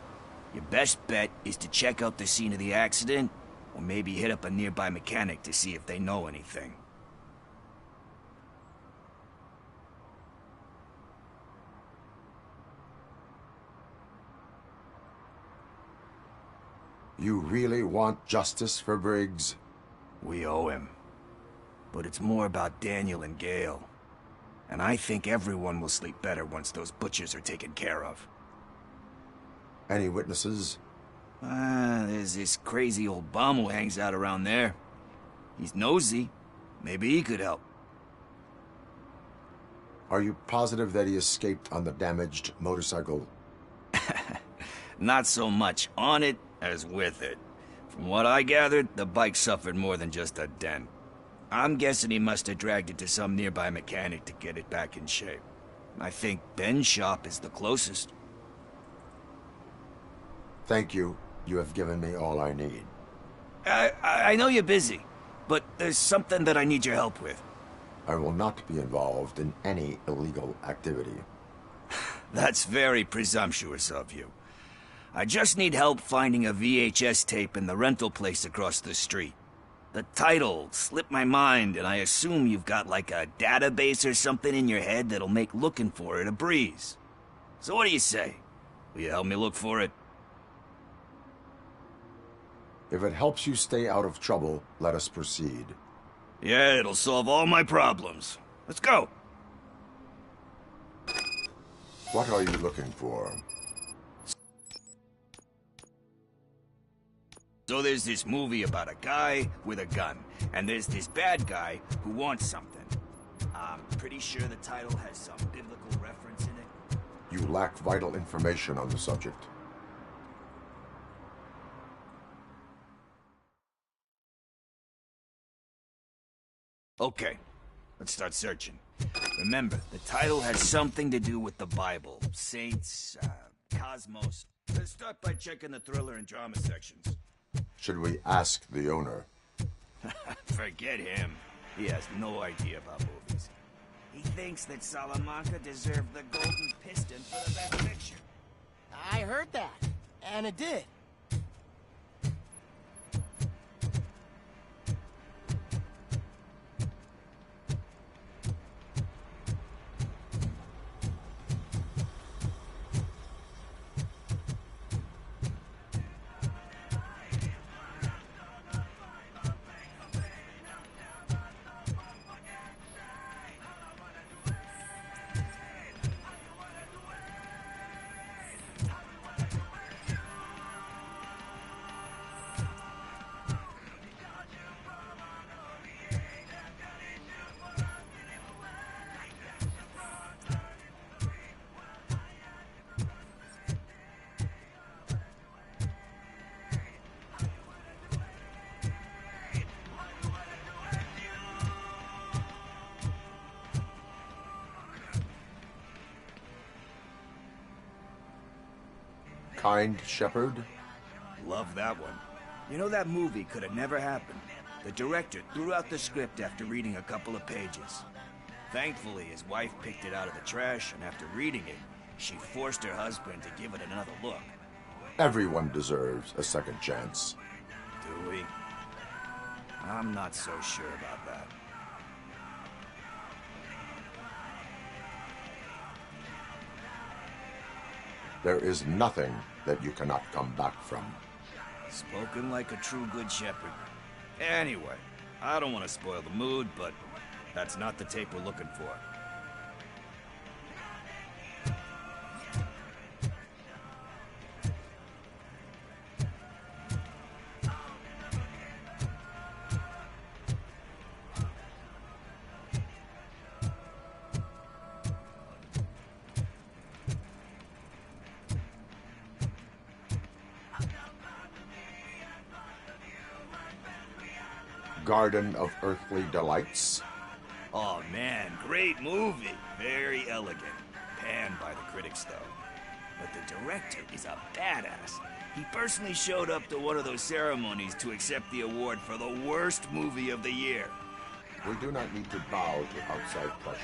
your best bet is to check out the scene of the accident, or maybe hit up a nearby mechanic to see if they know anything. You really want justice for Briggs? We owe him. But it's more about Daniel and Gale. And I think everyone will sleep better once those butchers are taken care of. Any witnesses? There's this crazy old bum who hangs out around there. He's nosy. Maybe he could help. Are you positive that he escaped on the damaged motorcycle? Not so much on it as with it. From what I gathered, the bike suffered more than just a dent. I'm guessing he must have dragged it to some nearby mechanic to get it back in shape. I think Ben's shop is the closest. Thank you. You have given me all I need. I know you're busy, but there's something that I need your help with. I will not be involved in any illegal activity. That's very presumptuous of you. I just need help finding a VHS tape in the rental place across the street. The title slipped my mind, and I assume you've got like a database or something in your head that'll make looking for it a breeze. So what do you say? Will you help me look for it? If it helps you stay out of trouble, let us proceed. Yeah, it'll solve all my problems. Let's go. What are you looking for? So there's this movie about a guy with a gun, and there's this bad guy who wants something. I'm pretty sure the title has some biblical reference in it. You lack vital information on the subject. Okay, let's start searching. Remember, the title has something to do with the Bible, saints, cosmos. Let's start by checking the thriller and drama sections. Should we ask the owner? Forget him. He has no idea about movies. He thinks that Salamanca deserved the Golden Piston for the best picture. I heard that, and it did. kind shepherd? Love that one. You know, that movie could have never happened. The director threw out the script after reading a couple of pages. Thankfully, his wife picked it out of the trash, and after reading it, she forced her husband to give it another look. Everyone deserves a second chance. Do we? I'm not so sure about that. There is nothing that you cannot come back from. Spoken like a true good shepherd. Anyway, I don't want to spoil the mood, but that's not the tape we're looking for. Garden of Earthly Delights. Oh man, great movie. Very elegant. Panned by the critics though. But the director is a badass. He personally showed up to one of those ceremonies to accept the award for the worst movie of the year. We do not need to bow to outside pressure.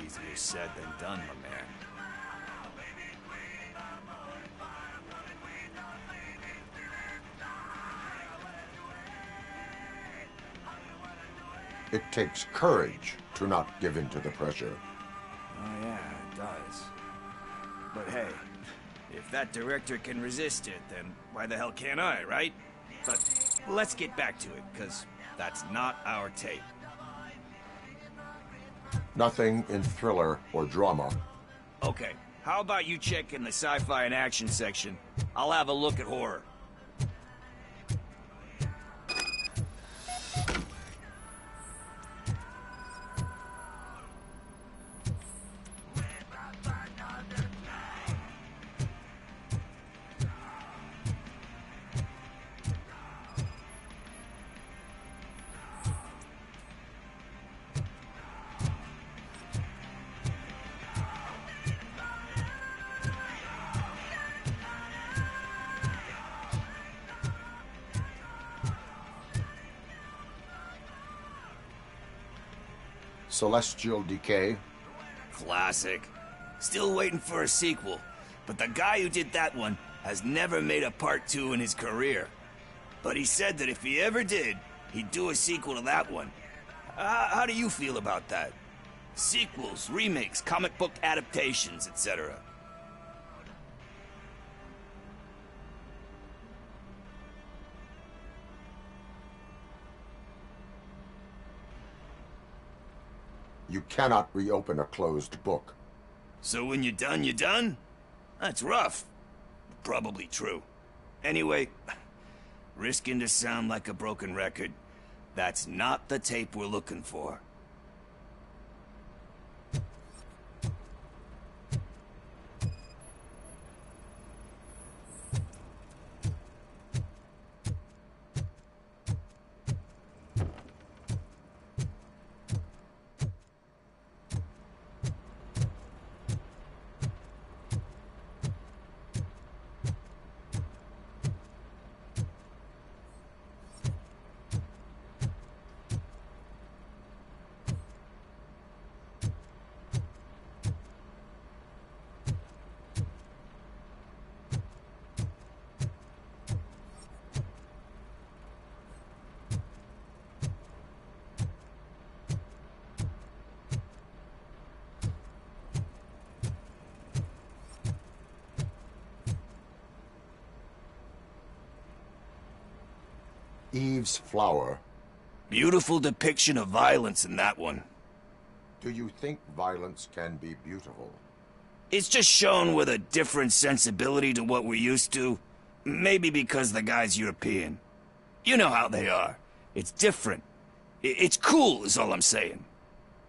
Easier said than done, my man. It takes courage to not give in to the pressure. Oh yeah, it does. But hey, if that director can resist it, then why the hell can't I, right? But let's get back to it, because that's not our tape. Nothing in thriller or drama. Okay, how about you check in the sci-fi and action section? I'll have a look at horror. Celestial Decay. Classic. Still waiting for a sequel, but the guy who did that one has never made a part 2 in his career. But he said that if he ever did, he'd do a sequel to that one. How do you feel about that? Sequels, remakes, comic book adaptations, etc. You cannot reopen a closed book. So when you're done, you're done? That's rough. Probably true. Anyway, risking to sound like a broken record, that's not the tape we're looking for. Eve's Flower. Beautiful depiction of violence in that one. Do you think violence can be beautiful? It's just shown with a different sensibility to what we're used to. Maybe because the guy's European. You know how they are. It's different. It's cool, is all I'm saying.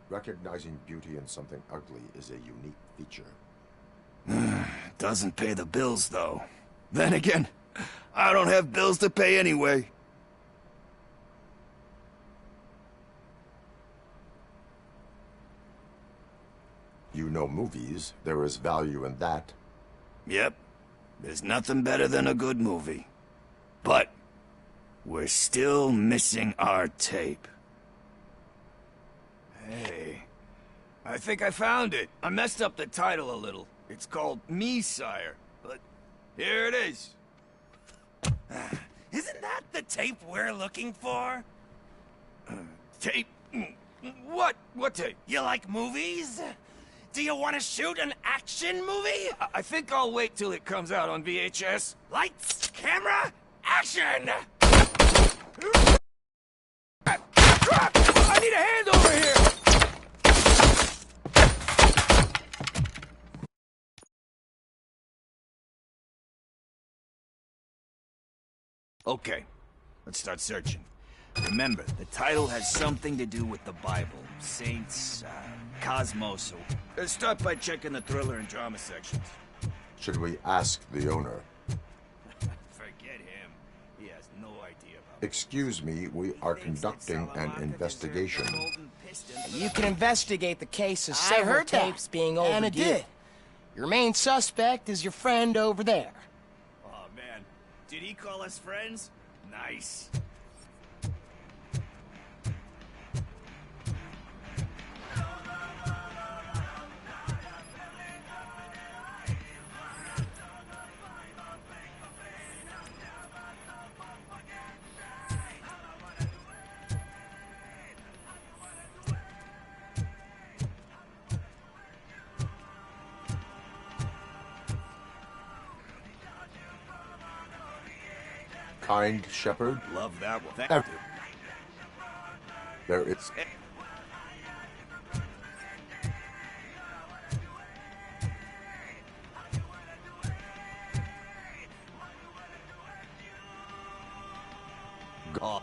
Recognizing beauty in something ugly is a unique feature. Doesn't pay the bills, though. Then again, I don't have bills to pay anyway. You know movies. There is value in that. Yep. There's nothing better than a good movie. But we're still missing our tape. Hey, I think I found it. I messed up the title a little. It's called Me, Sire, but here it is. Isn't that the tape we're looking for? Tape? What? What tape? You like movies? Do you want to shoot an action movie? I think I'll wait till it comes out on VHS. Lights, camera, action! I need a hand over here! Okay, let's start searching. Remember, the title has something to do with the Bible, saints, cosmos. Let's start by checking the thriller and drama sections. Should we ask the owner? Forget him. He has no idea about Excuse me, we are conducting an investigation. You can investigate the case of I several heard that. tapes being overviewed. And it did. Your main suspect is your friend over there. Oh, man. Did he call us friends? Nice. Kind Shepherd? Love that one. Thank Ev- you. There is... God,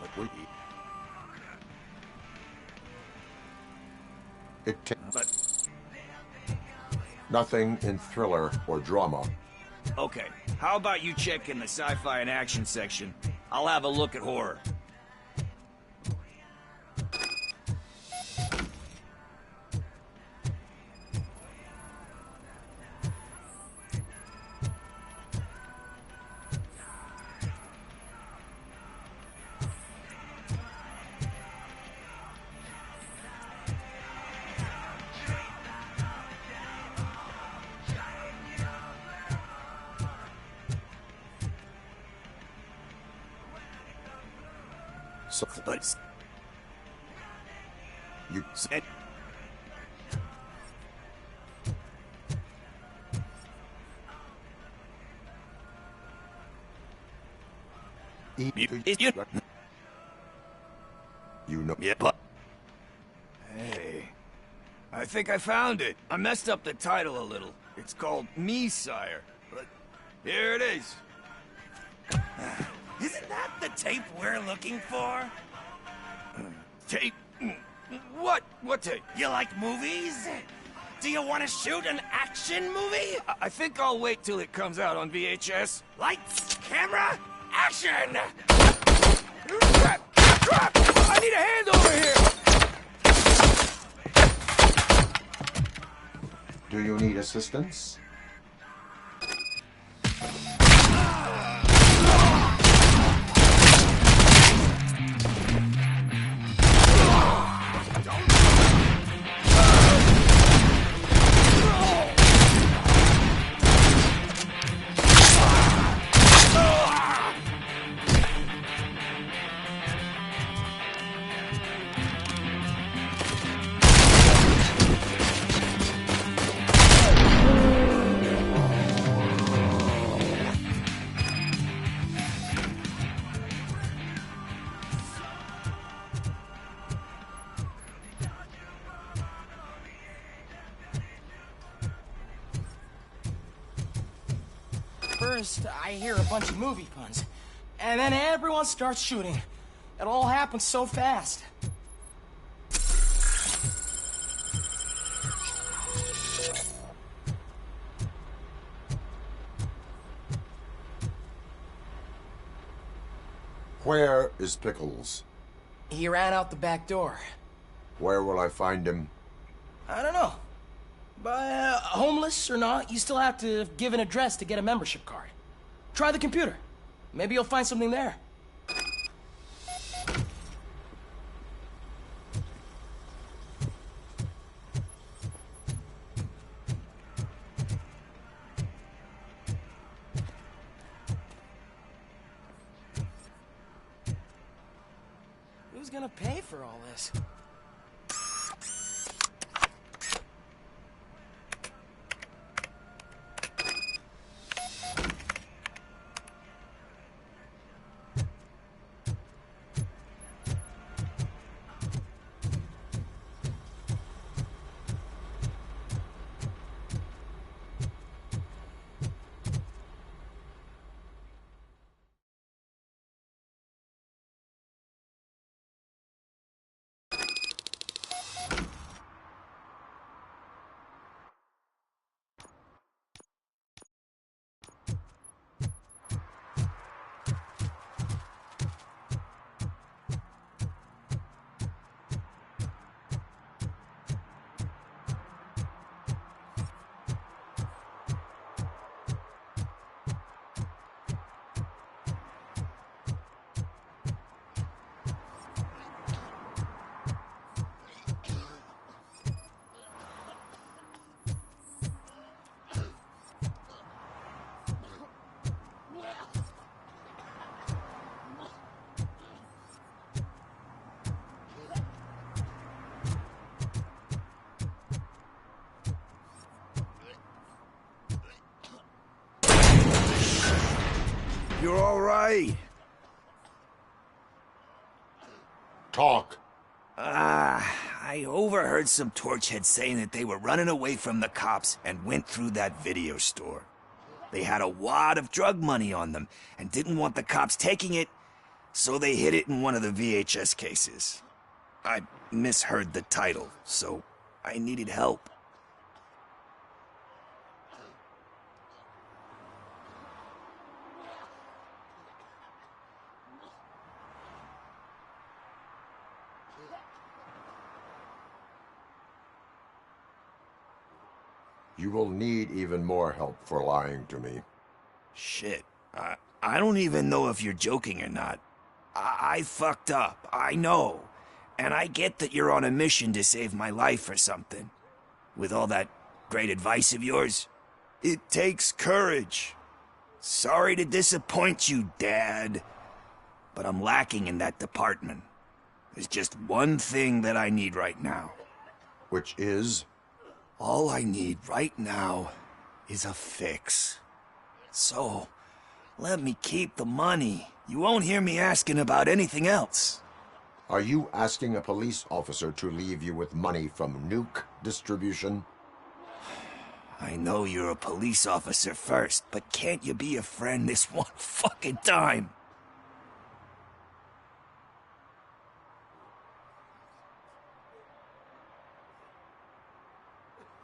it takes nothing in thriller or drama. Okay, how about you check in the sci-fi and action section? I'll have a look at horror. So, But you said you know. yeah, but hey, I think I found it. I messed up the title a little. It's called Me, Sire, but here it is. Isn't that the tape we're looking for? Tape? What? What tape? You like movies? Do you want to shoot an action movie? I think I'll wait till it comes out on VHS. Lights, camera, action! Crap! I need a hand over here! Do you need assistance? First, I hear a bunch of movie puns, and then everyone starts shooting. It all happens so fast. Where is Pickles? He ran out the back door. Where will I find him? I don't know. But homeless or not, you still have to give an address to get a membership card. Try the computer. Maybe you'll find something there. Who's gonna pay for all this? You're all right. Talk. I overheard some torchheads saying that they were running away from the cops and went through that video store. They had a wad of drug money on them and didn't want the cops taking it, so they hid it in one of the VHS cases. I misheard the title, so I needed help. You will need even more help for lying to me. Shit. I don't even know if you're joking or not. I fucked up, I know. And I get that you're on a mission to save my life or something. With all that great advice of yours, it takes courage. Sorry to disappoint you, Dad. But I'm lacking in that department. There's just one thing that I need right now. Which is? All I need right now is a fix. So, let me keep the money. You won't hear me asking about anything else. Are you asking a police officer to leave you with money from nuke distribution? I know you're a police officer first, but can't you be a friend this one fucking time?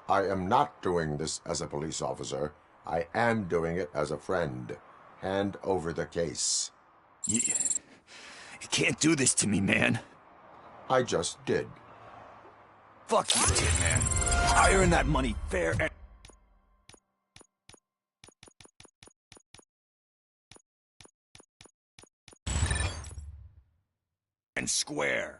I am not doing this as a police officer. I am doing it as a friend. Hand over the case. You can't do this to me, man. I just did. Fuck you, Tin Man. I earned that money fair and square.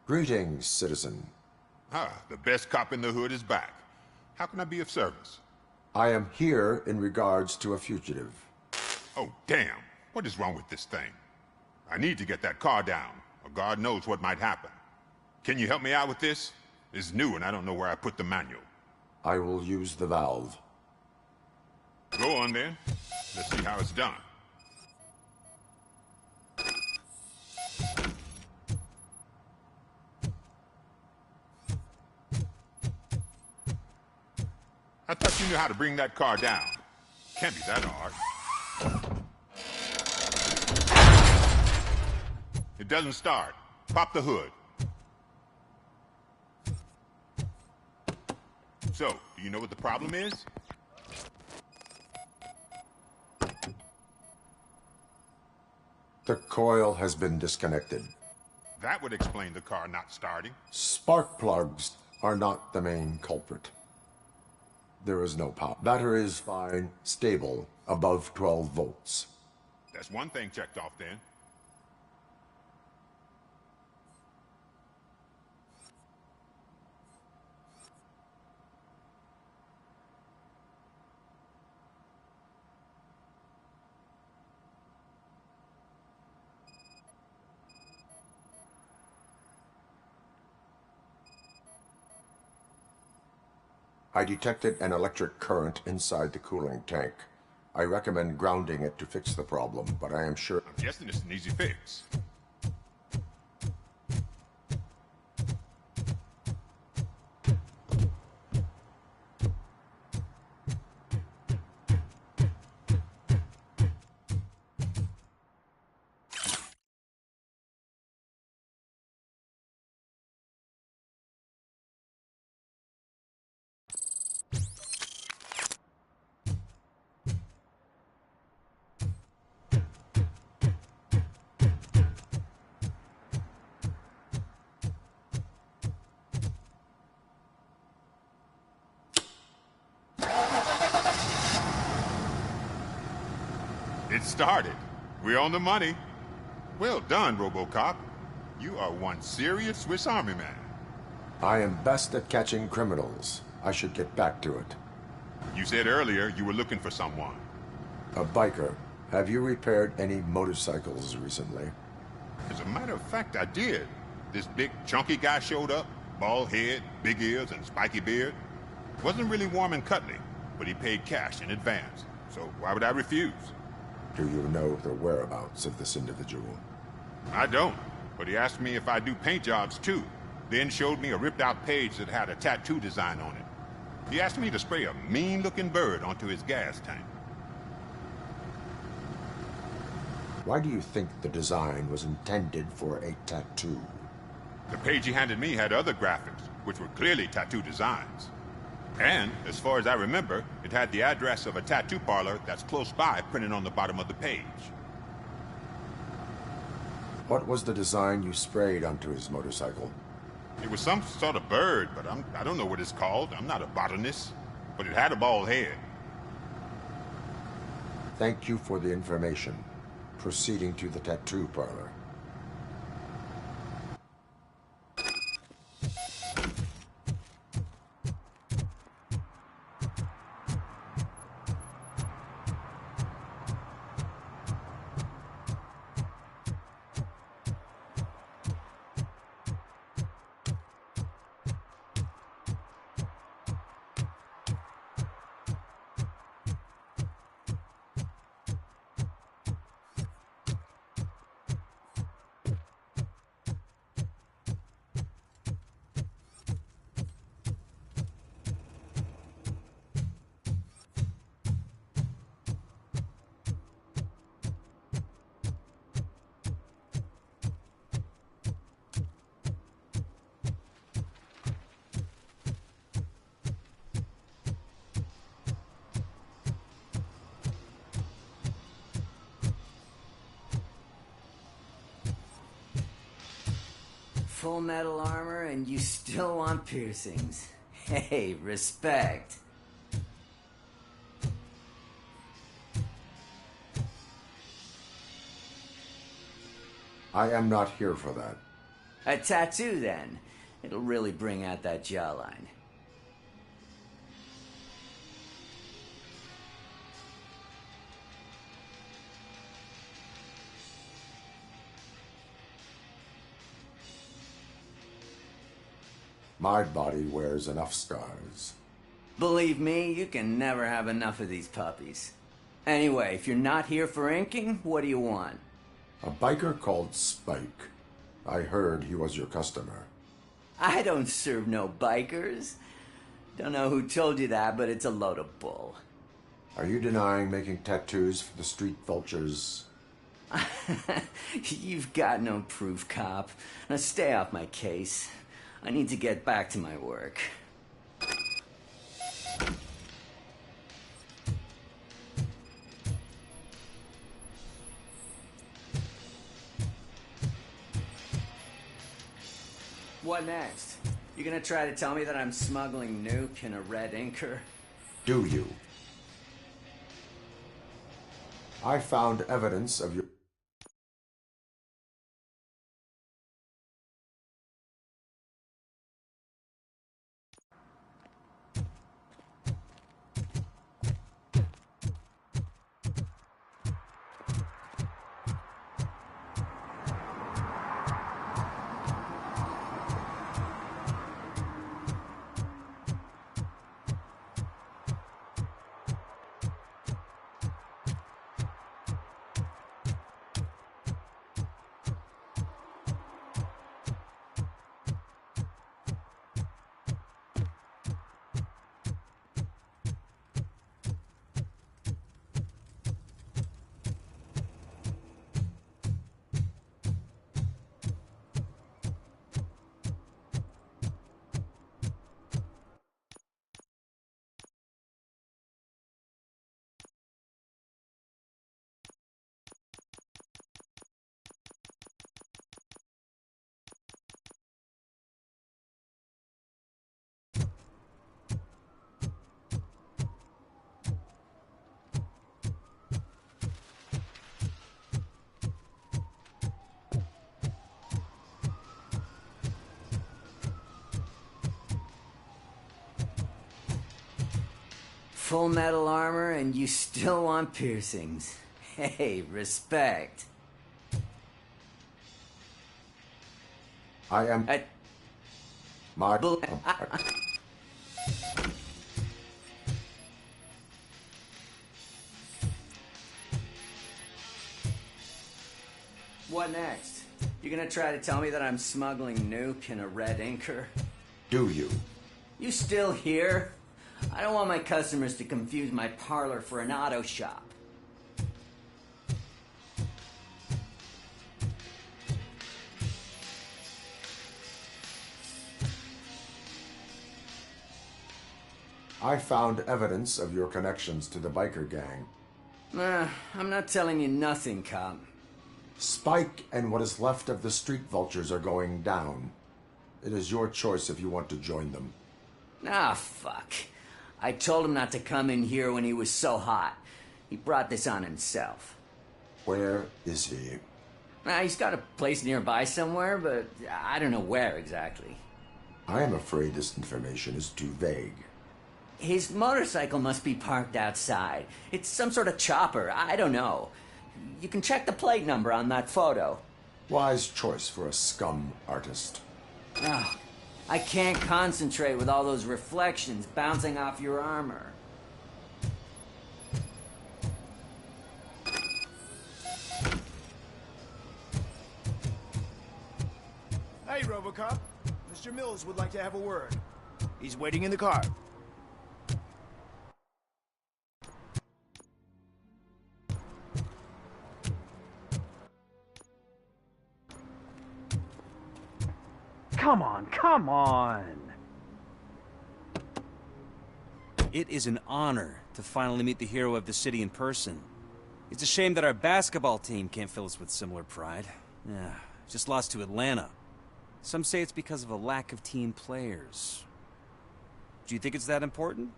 Greetings, citizen. The best cop in the hood is back. How can I be of service? I am here in regards to a fugitive. Oh, damn. What is wrong with this thing? I need to get that car down, or God knows what might happen. Can you help me out with this? It's new and I don't know where I put the manual. I will use the valve. Go on then. Let's see how it's done. I thought you knew how to bring that car down. Can't be that hard. It doesn't start. Pop the hood. So, do you know what the problem is? The coil has been disconnected. That would explain the car not starting. Spark plugs are not the main culprit. There is no pop. Battery is fine, stable, above 12 volts. That's one thing checked off then. I detected an electric current inside the cooling tank. I recommend grounding it to fix the problem, but I am sure... I'm guessing it's an easy fix. It started. We're on the money. Well done, RoboCop. You are one serious Swiss Army man. I am best at catching criminals. I should get back to it. You said earlier you were looking for someone. A biker. Have you repaired any motorcycles recently? As a matter of fact, I did. This big, chunky guy showed up. Bald head, big ears, and spiky beard. Wasn't really warm and cuddly, but he paid cash in advance. So why would I refuse? Do you know the whereabouts of this individual? I don't, but he asked me if I do paint jobs too. Then showed me a ripped-out page that had a tattoo design on it. He asked me to spray a mean-looking bird onto his gas tank. Why do you think the design was intended for a tattoo? The page he handed me had other graphics, which were clearly tattoo designs. And, as far as I remember, it had the address of a tattoo parlor that's close by printed on the bottom of the page. What was the design you sprayed onto his motorcycle? It was some sort of bird, but I don't know what it's called. I'm not a botanist. But it had a bald head. Thank you for the information. Proceeding to the tattoo parlor. Full metal armor and you still want piercings. Hey, respect. I am not here for that. A tattoo, then. It'll really bring out that jawline. My body wears enough scars. Believe me, you can never have enough of these puppies. Anyway, if you're not here for inking, what do you want? A biker called Spike. I heard he was your customer. I don't serve no bikers. Don't know who told you that, but it's a load of bull. Are you denying making tattoos for the street vultures? You've got no proof, cop. Now stay off my case. I need to get back to my work. What next? You gonna try to tell me that I'm smuggling nuke in a red inker? Do you? I found evidence of your... Full metal armor and you still want piercings. Hey, respect. I am... What next? You gonna try to tell me that I'm smuggling nuke in a red inker? Do you? You still here? I don't want my customers to confuse my parlor for an auto shop. I found evidence of your connections to the biker gang. I'm not telling you nothing, cop. Spike and what is left of the street vultures are going down. It is your choice if you want to join them. Ah, fuck. I told him not to come in here when he was so hot. He brought this on himself. Where is he? He's got a place nearby somewhere, but I don't know where exactly. I am afraid this information is too vague. His motorcycle must be parked outside. It's some sort of chopper. I don't know. You can check the plate number on that photo. Wise choice for a scum artist. Oh, I can't concentrate with all those reflections bouncing off your armor. Hey, RoboCop. Mr. Mills would like to have a word. He's waiting in the car. Come on, come on! It is an honor to finally meet the hero of the city in person. It's a shame that our basketball team can't fill us with similar pride. Yeah, just lost to Atlanta. Some say it's because of a lack of team players. Do you think it's that important?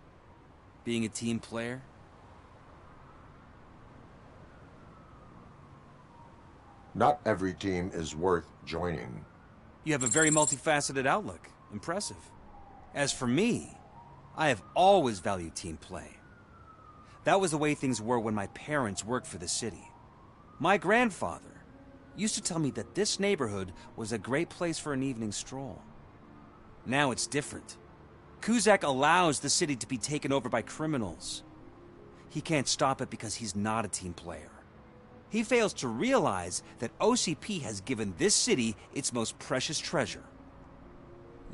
Being a team player? Not every team is worth joining. You have a very multifaceted outlook. Impressive. As for me, I have always valued team play. That was the way things were when my parents worked for the city. My grandfather used to tell me that this neighborhood was a great place for an evening stroll. Now it's different. Cusack allows the city to be taken over by criminals. He can't stop it because he's not a team player. He fails to realize that OCP has given this city its most precious treasure.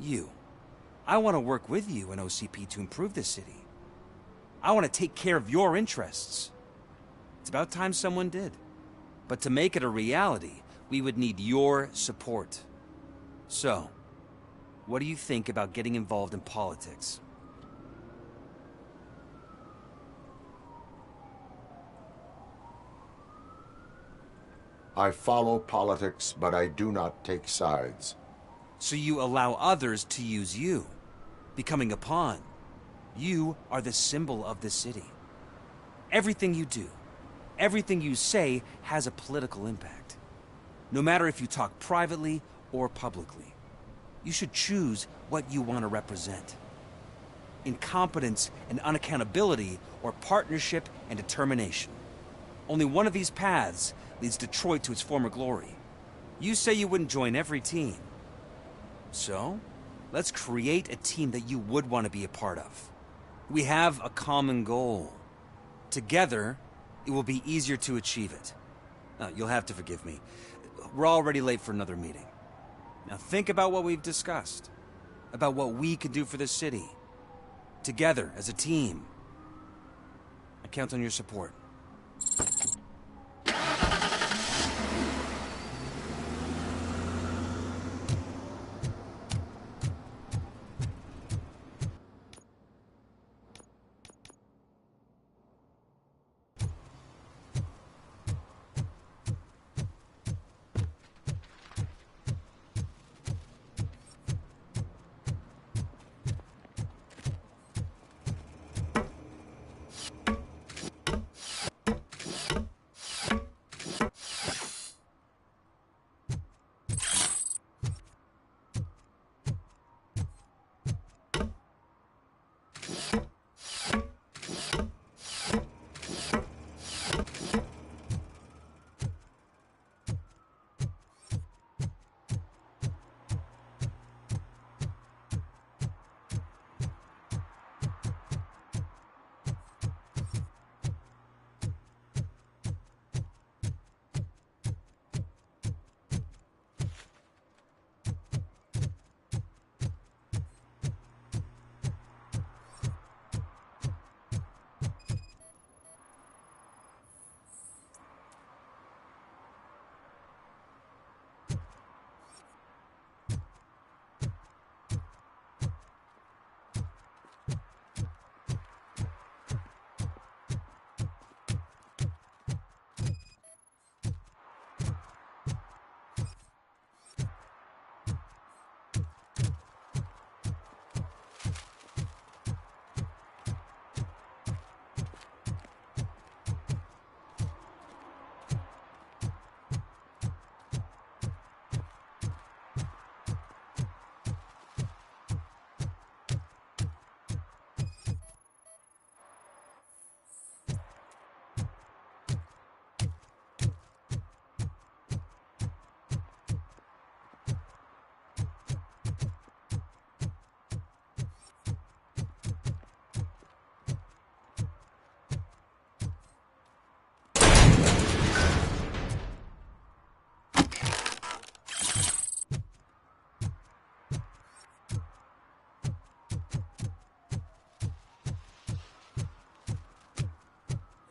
You. I want to work with you and OCP to improve this city. I want to take care of your interests. It's about time someone did. But to make it a reality, we would need your support. So, what do you think about getting involved in politics? I follow politics, but I do not take sides. So you allow others to use you, becoming a pawn. You are the symbol of the city. Everything you do, everything you say has a political impact. No matter if you talk privately or publicly. You should choose what you want to represent. Incompetence and unaccountability, or partnership and determination. Only one of these paths leads Detroit to its former glory. You say you wouldn't join every team. So, let's create a team that you would want to be a part of. We have a common goal. Together, it will be easier to achieve it. You'll have to forgive me. We're already late for another meeting. Now think about what we've discussed. About what we can do for this city. Together, as a team. I count on your support.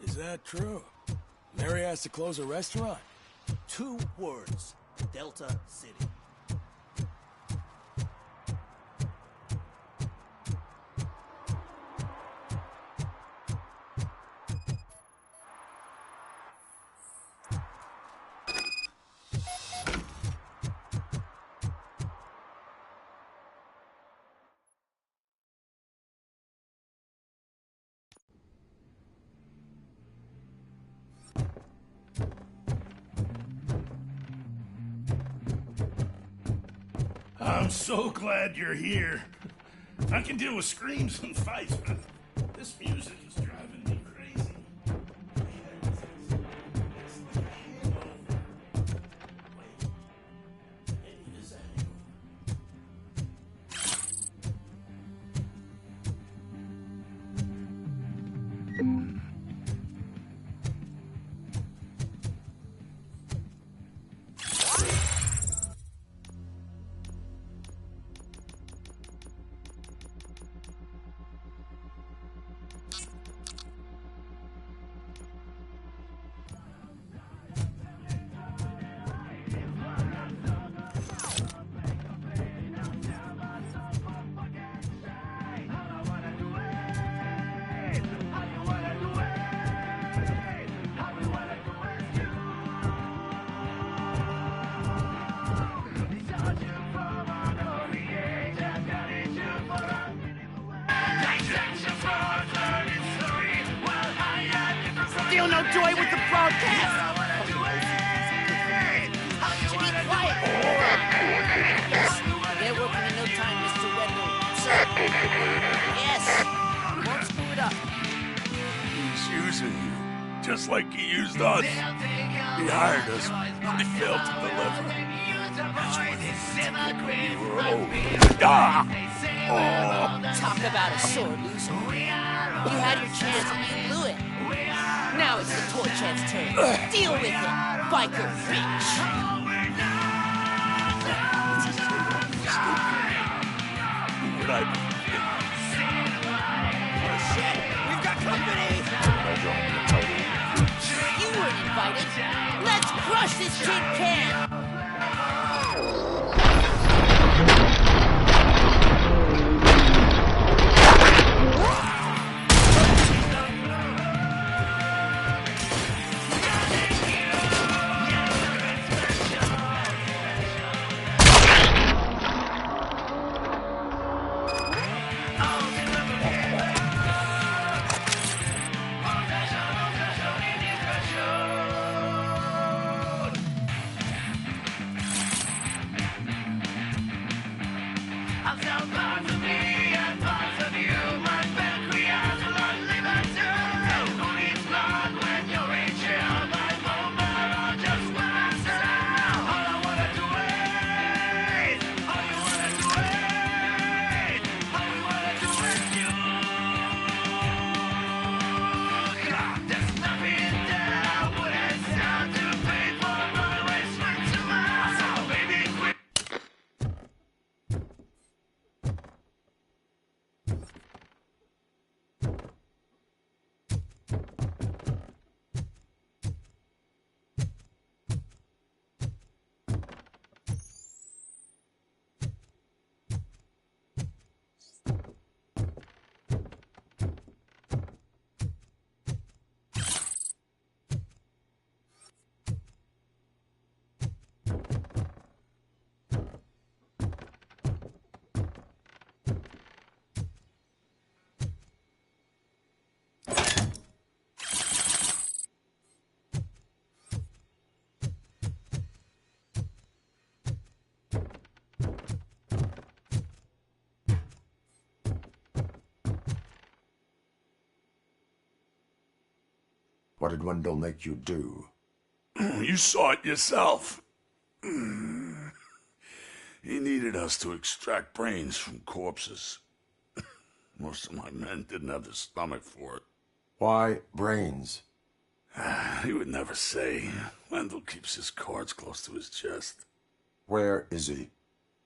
Is that true? Mary has to close a restaurant? 2 words. Delta City. I'm so glad you're here. I can deal with screams and fights, but this music is driving me crazy. feel no joy with the broadcast. Should be quiet. Yes, they're working in no time, Mr. Wendell. Sir. Yes. Won't screw it up. He's using you, just like he used us. He hired us, but he failed to deliver. That's when he took when we were old. Ah! Oh! Talk about a sore loser. You had your chance and you blew it. Now it's the Torchhead's turn. Deal with it, biker bitch. What I Shit, we've got company. You weren't invited. Let's crush this tin can. What did Wendell make you do? You saw it yourself. He needed us to extract brains from corpses. Most of my men didn't have the stomach for it. Why brains? He would never say. Wendell keeps his cards close to his chest. Where is he?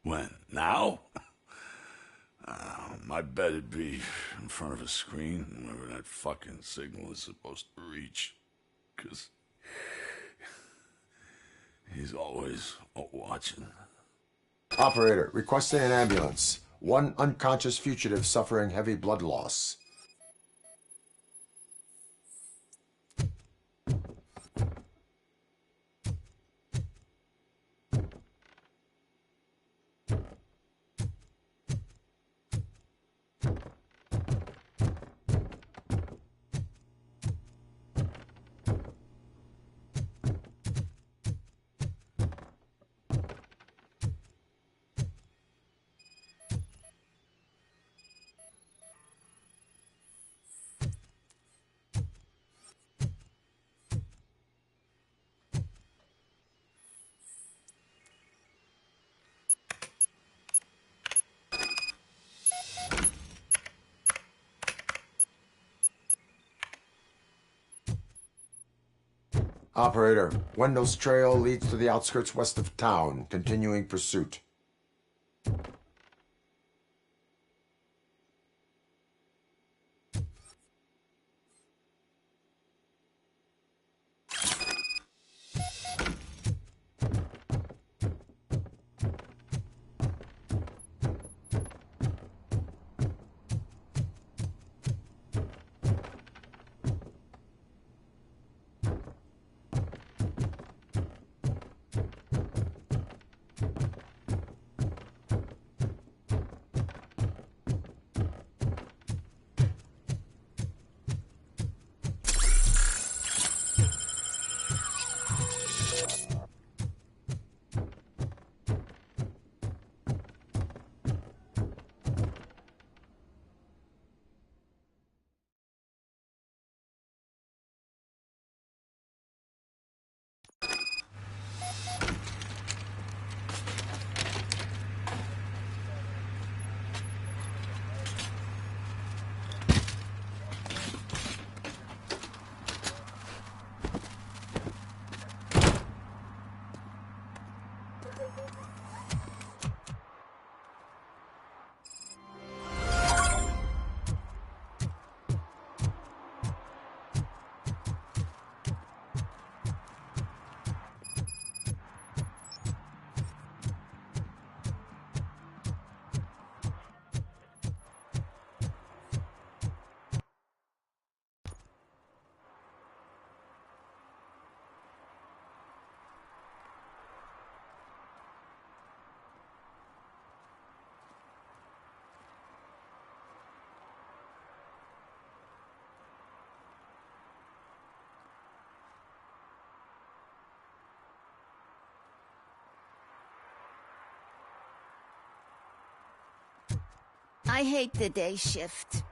When? Now? My bet it'd be in front of a screen, wherever that fucking signal is supposed to reach. 'Cause he's always watching. Operator, requesting an ambulance. One unconscious fugitive suffering heavy blood loss. Operator, Wendell's trail leads to the outskirts west of town, continuing pursuit. I hate the day shift.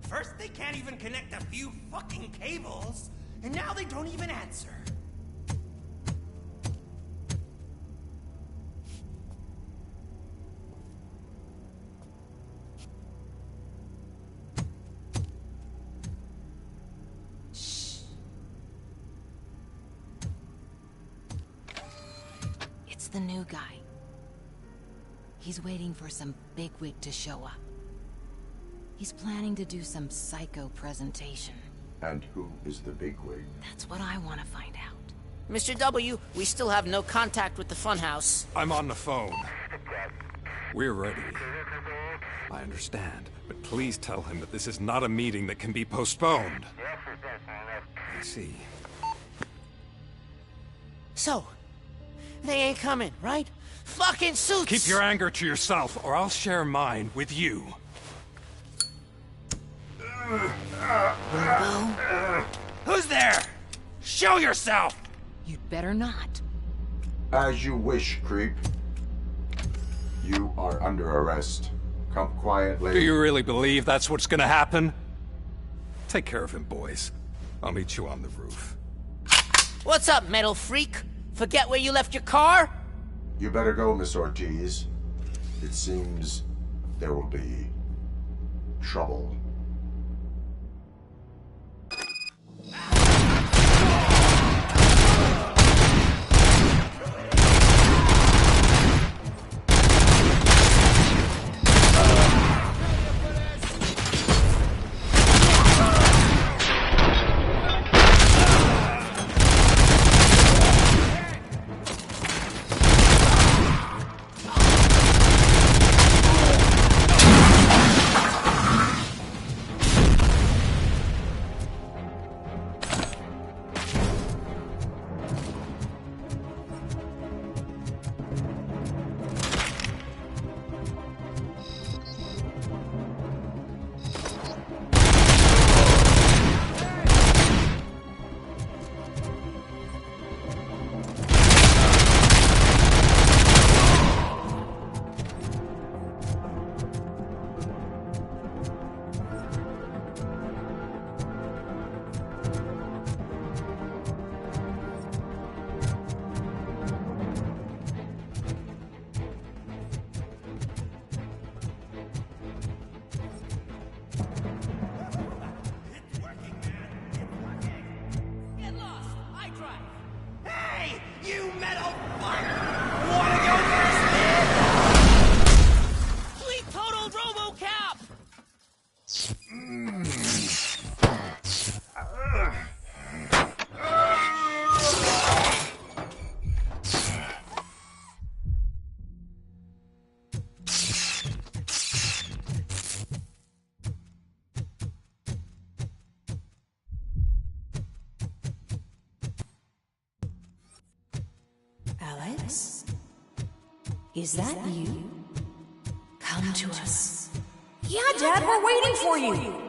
First, they can't even connect a few fucking cables, and now they don't even answer. It's the new guy. He's waiting for some bigwig to show up. He's planning to do some psycho presentation. And who is the bigwig? That's what I want to find out. Mr. W, we still have no contact with the funhouse. I'm on the phone. We're ready. I understand, but please tell him that this is not a meeting that can be postponed. I see. So, they ain't coming, right? Fucking suits! Keep your anger to yourself, or I'll share mine with you. Robo? Who's there? Show yourself! You'd better not. As you wish, creep. You are under arrest. Come quietly. Do you really believe that's what's gonna happen? Take care of him, boys. I'll meet you on the roof. What's up, metal freak? Forget where you left your car? You better go, Miss Ortiz. It seems there will be trouble. You metal fuck! Wanna go first, man? Fleet total RoboCop! Alex? Is that you? Come to us. Yeah, Dad, we're waiting for you.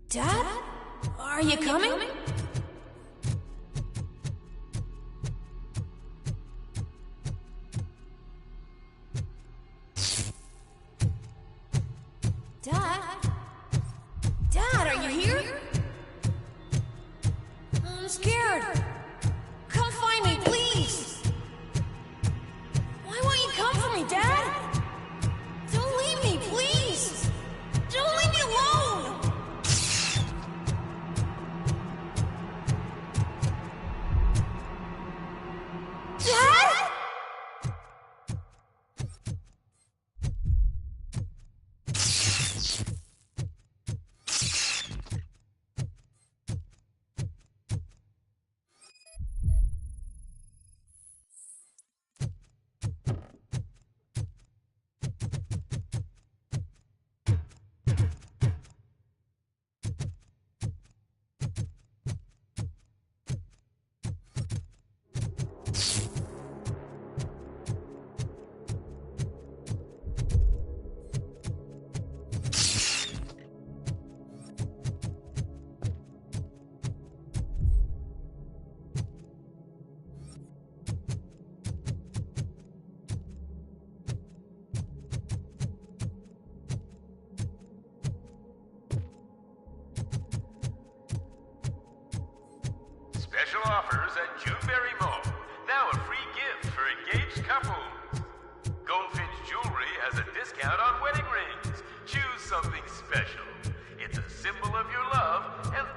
Dad? Are you coming? Dad? Dad, are you here? I'm scared. Come find me, please. Why won't you come for me, Dad? Don't leave me, please. Don't leave me alone. Dad? Special offers at Juneberry Mall. Now a free gift for engaged couples. Goldfinch Jewelry has a discount on wedding rings. Choose something special. It's a symbol of your love and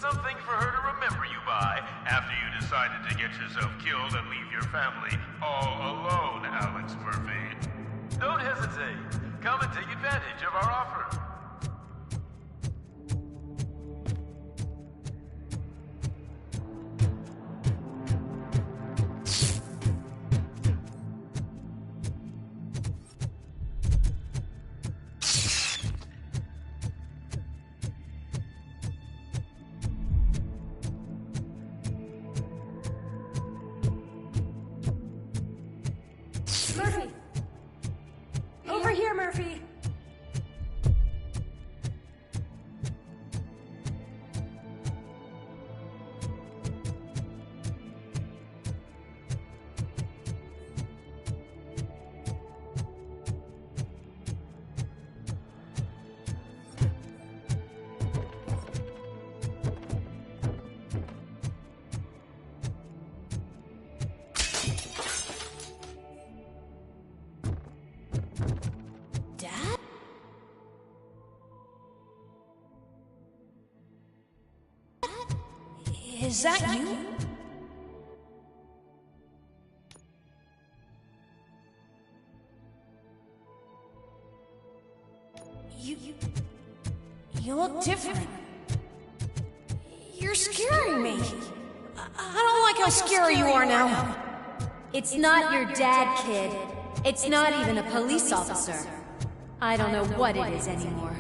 something for her to remember you by after you decided to get yourself killed and leave your family all alone, Alex Murphy. Don't hesitate. Come and take advantage of our offer. Murphy! Over here, Murphy! Dad? Is that you? You look different. You're scaring me. I don't like how scary you are now. It's not your dad, kid. It's not even a police officer. I don't know what it is anymore.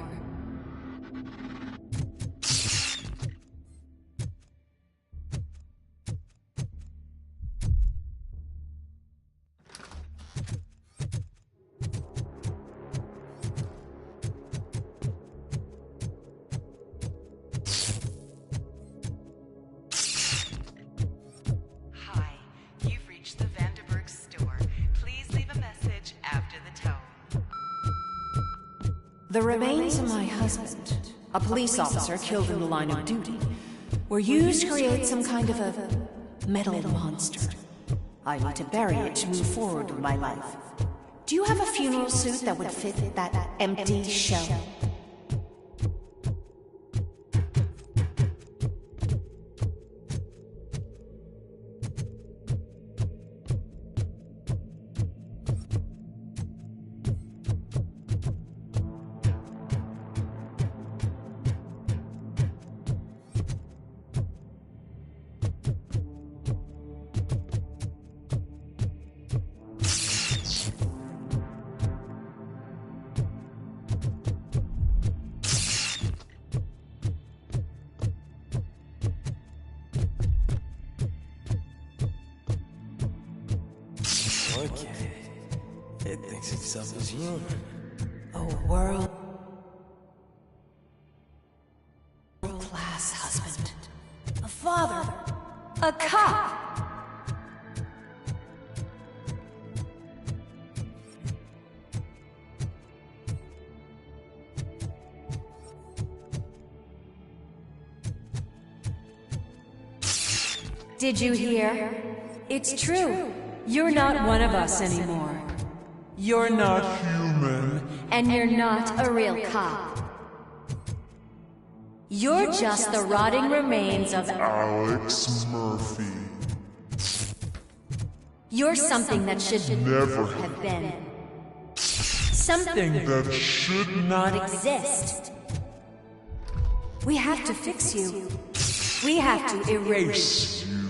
Hi, you've reached the Vanderburg store. Please leave a message after the tone. The remains of my husband, a police officer killed in the line of duty, were used to create some kind of a metal monster. I need to bury it to move forward with my life. Do you have a funeral suit that would fit that empty shell? Okay. It thinks itself as human. A world-class husband. A father. A cop. Did you hear? It's true. You're not one of us anymore. You're not human. And you're not a real cop. You're just the rotting remains of Alex Murphy. You're something that should Never have been. Something that should not exist. We have to fix you. We have to erase you.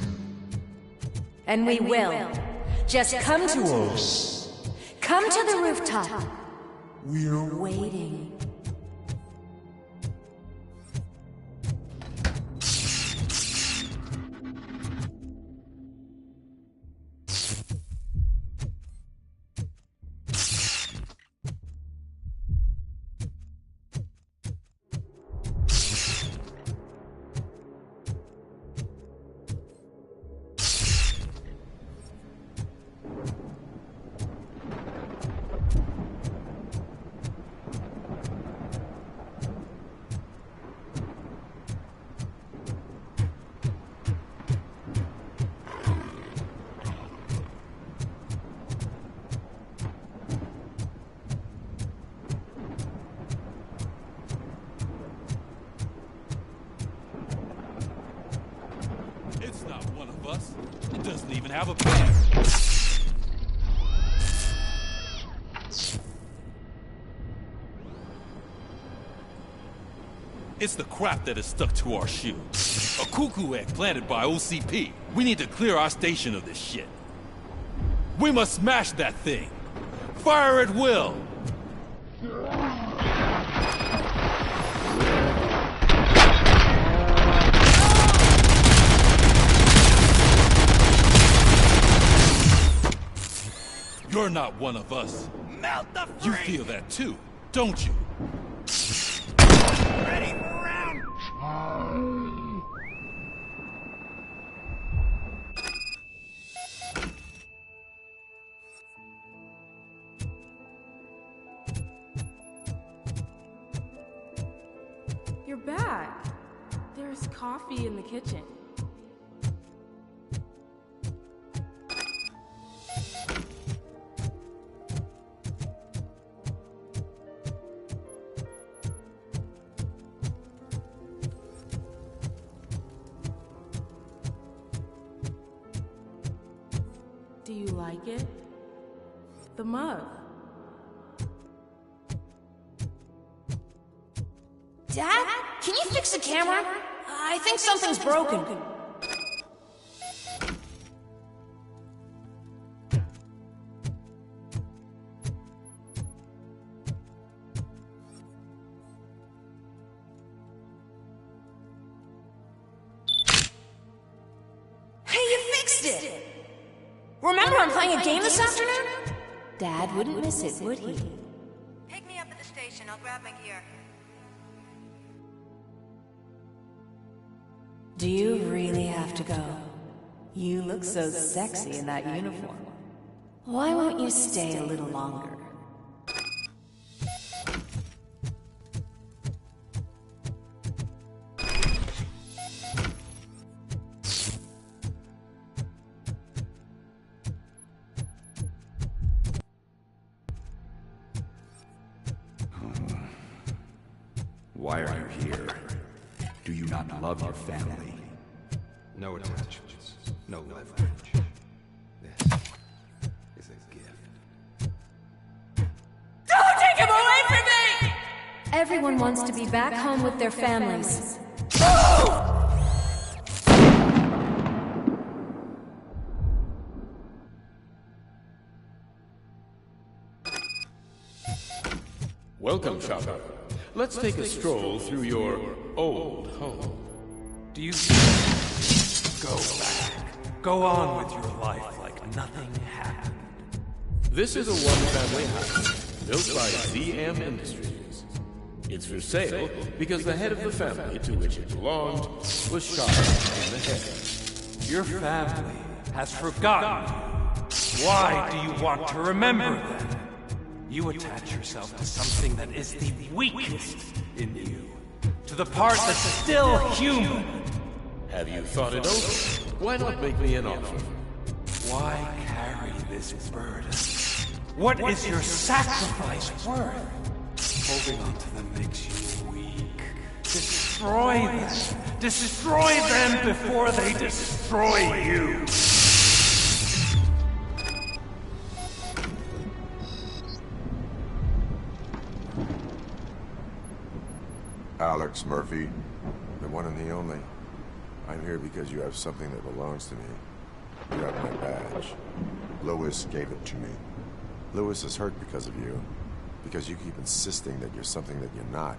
And we will. Just come to us. Come to the rooftop. We're waiting. doesn't even have a bed. It's the crap that is stuck to our shoe. A cuckoo egg planted by OCP. We need to clear our station of this shit. We must smash that thing. Fire at will. You're not one of us. Melt the freak! You feel that too, don't you? Ready for round! You're back. There's coffee in the kitchen. Do you like it? The mug. Dad? Can you fix the camera? I think something's broken. Hey, you fixed it! Remember I'm playing a game this afternoon? Dad wouldn't miss it, would he? Pick me up at the station. I'll grab my gear. Do you really have to go? You look so sexy in that uniform. Why won't you stay a little longer? Why are you here? Do you not love your family? No attachments, no leverage. This is a gift. Don't take him away from me! Everyone wants to be back home with their families. Welcome, shopper. Let's take a stroll through your old home. Do you... Go back. Go on with your life like nothing happened. This is a one-family house built by ZM Industries. It's for sale because the head of the family to which it belonged was shot in the head. Your family has forgotten you. Why do you want to remember them? You attach yourself to something that is the weakest in you. To the part that's still human. Have you thought it over? Why not make me an offer? Why carry this burden? What is your sacrifice worth? Holding on to them makes you weak. Destroy them. Destroy them before they destroy you. Alex Murphy, the one and the only. I'm here because you have something that belongs to me. You have my badge. Lewis gave it to me. Lewis is hurt because of you. Because you keep insisting that you're something that you're not.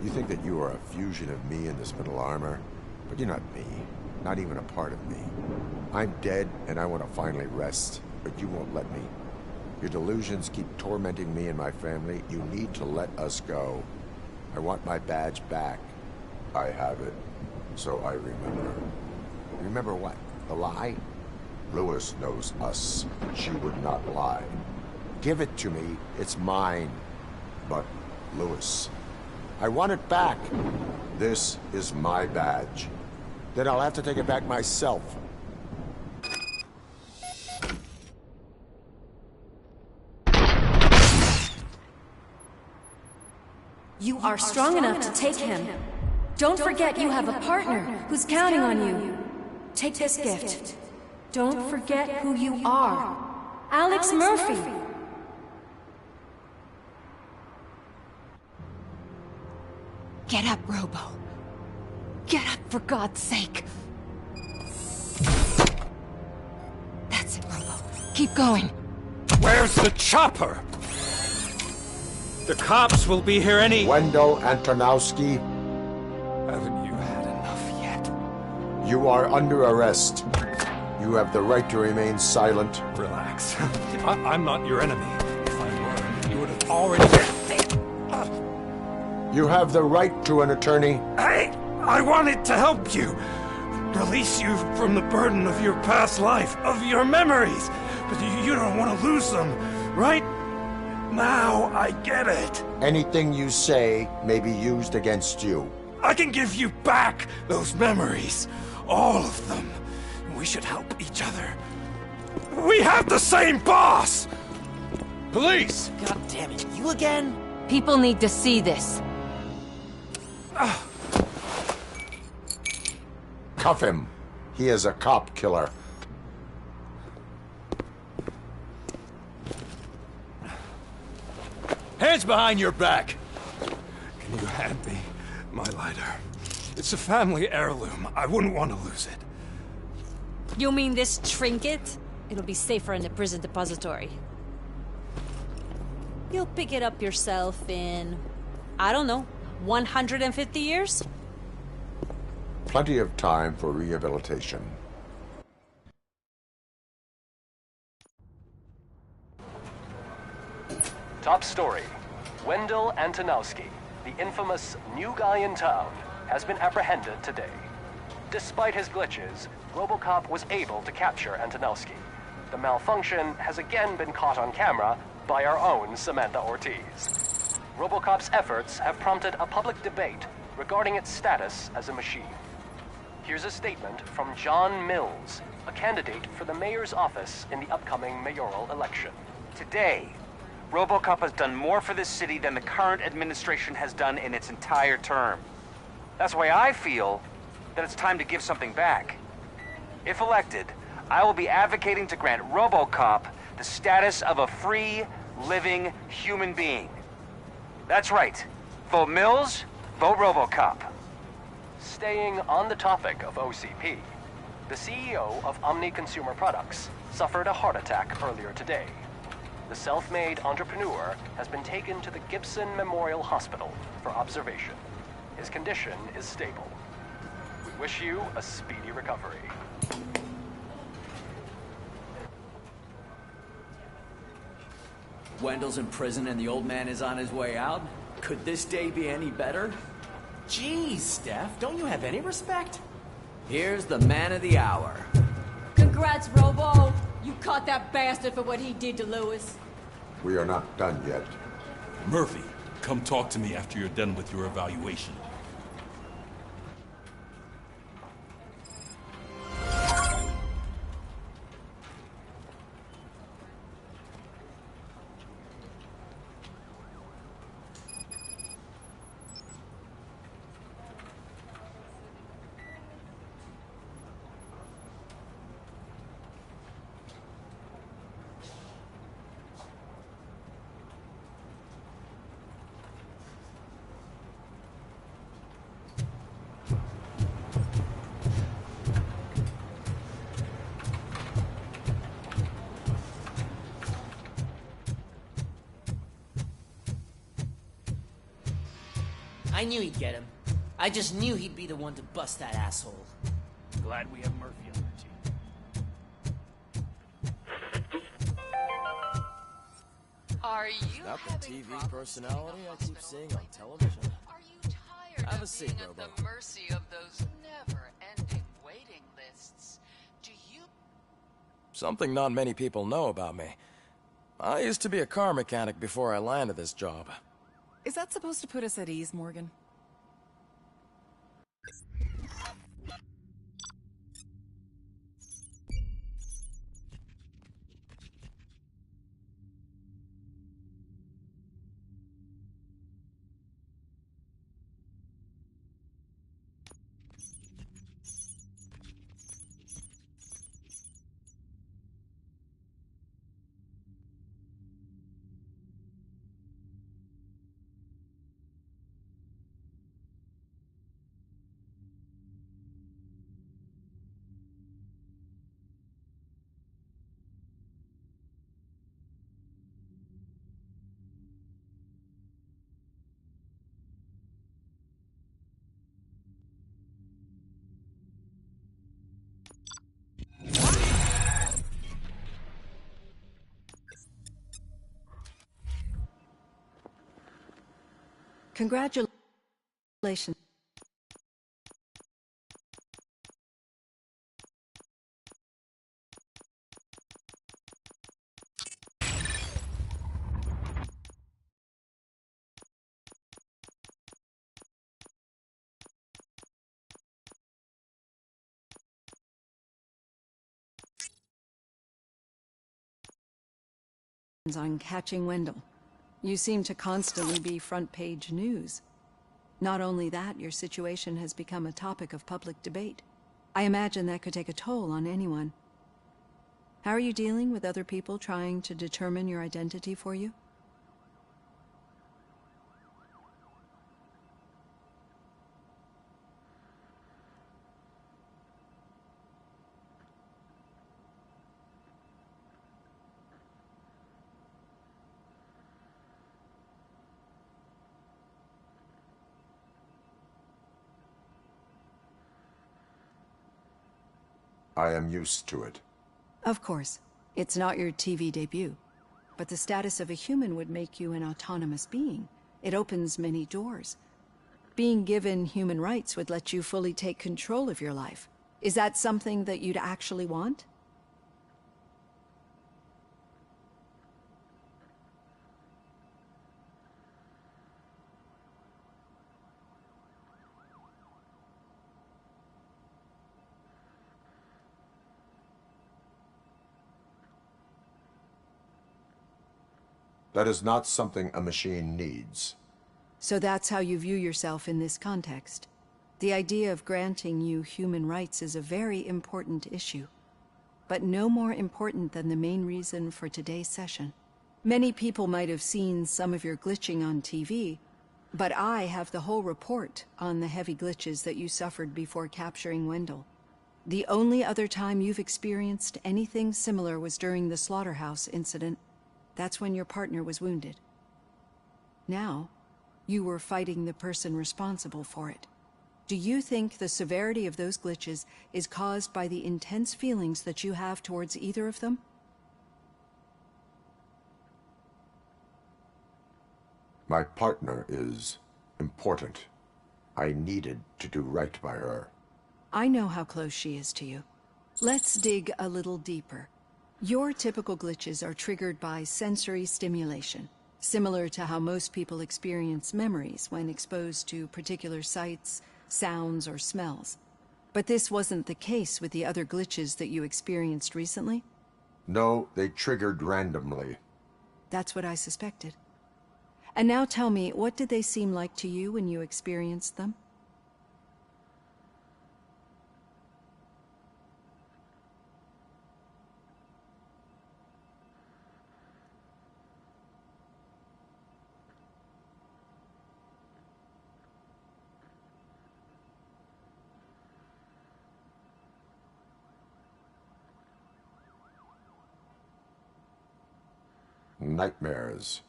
You think that you are a fusion of me in this metal armor, but you're not me. Not even a part of me. I'm dead, and I want to finally rest, but you won't let me. Your delusions keep tormenting me and my family. You need to let us go. I want my badge back. I have it, so I remember. Remember what? The lie? Lewis knows us. She would not lie. Give it to me. It's mine. But, Lewis, I want it back. This is my badge. Then I'll have to take it back myself. You are strong enough to take him. Don't forget you have a partner who's counting on you. Take this gift. Don't forget who you are. Alex Murphy. Get up, Robo. Get up, for God's sake. That's it, Robo. Keep going. Where's the chopper? The cops will be here any... Wendell Antonowski. Haven't you had enough yet? You are under arrest. You have the right to remain silent. Relax. I'm not your enemy. If I were, you would have already... You have the right to an attorney. I wanted to help you. Release you from the burden of your past life, of your memories. But you don't want to lose them, right? Now I get it. Anything you say may be used against you. I can give you back those memories. All of them. We should help each other. We have the same boss! Police! God damn it, you again? People need to see this. Cuff him. He is a cop killer. Hands behind your back! Can you hand me my lighter? It's a family heirloom. I wouldn't want to lose it. You mean this trinket? It'll be safer in the prison depository. You'll pick it up yourself in, I don't know, 150 years? Plenty of time for rehabilitation. Top story. Wendell Antonowski, the infamous new guy in town, has been apprehended today. Despite his glitches, RoboCop was able to capture Antonowski. The malfunction has again been caught on camera by our own Samantha Ortiz. RoboCop's efforts have prompted a public debate regarding its status as a machine. Here's a statement from John Mills, a candidate for the mayor's office in the upcoming mayoral election. Today, RoboCop has done more for this city than the current administration has done in its entire term. That's why I feel that it's time to give something back. If elected, I will be advocating to grant RoboCop the status of a free, living human being. That's right. Vote Mills, vote RoboCop. Staying on the topic of OCP, the CEO of Omni Consumer Products suffered a heart attack earlier today. The self-made entrepreneur has been taken to the Gibson Memorial Hospital for observation. His condition is stable. We wish you a speedy recovery. Wendell's in prison and the old man is on his way out? Could this day be any better? Jeez, Steph, don't you have any respect? Here's the man of the hour. Congrats, Robo! You caught that bastard for what he did to Lewis. We are not done yet. Murphy, come talk to me after you're done with your evaluation. I knew he'd get him. I just knew he'd be the one to bust that asshole. Glad we have Murphy on our team. Are you Not the having TV personality I keep seeing on television. Are you tired Have a of seat, being Robo. at the mercy of those never-ending waiting lists? Do you... Something not many people know about me. I used to be a car mechanic before I landed this job. Is that supposed to put us at ease, Morgan? Congratulations. On catching Wendell. You seem to constantly be front-page news. Not only that, your situation has become a topic of public debate. I imagine that could take a toll on anyone. How are you dealing with other people trying to determine your identity for you? I am used to it. Of course. It's not your TV debut. But the status of a human would make you an autonomous being. It opens many doors. Being given human rights would let you fully take control of your life. Is that something that you'd actually want? That is not something a machine needs. So that's how you view yourself in this context. The idea of granting you human rights is a very important issue, but no more important than the main reason for today's session. Many people might have seen some of your glitching on TV, but I have the whole report on the heavy glitches that you suffered before capturing Wendell. The only other time you've experienced anything similar was during the slaughterhouse incident. That's when your partner was wounded. Now, you were fighting the person responsible for it. Do you think the severity of those glitches is caused by the intense feelings that you have towards either of them? My partner is important. I needed to do right by her. I know how close she is to you. Let's dig a little deeper. Your typical glitches are triggered by sensory stimulation, similar to how most people experience memories when exposed to particular sights, sounds, or smells. But this wasn't the case with the other glitches that you experienced recently? No, they triggered randomly. That's what I suspected. And now tell me, what did they seem like to you when you experienced them? Nightmares.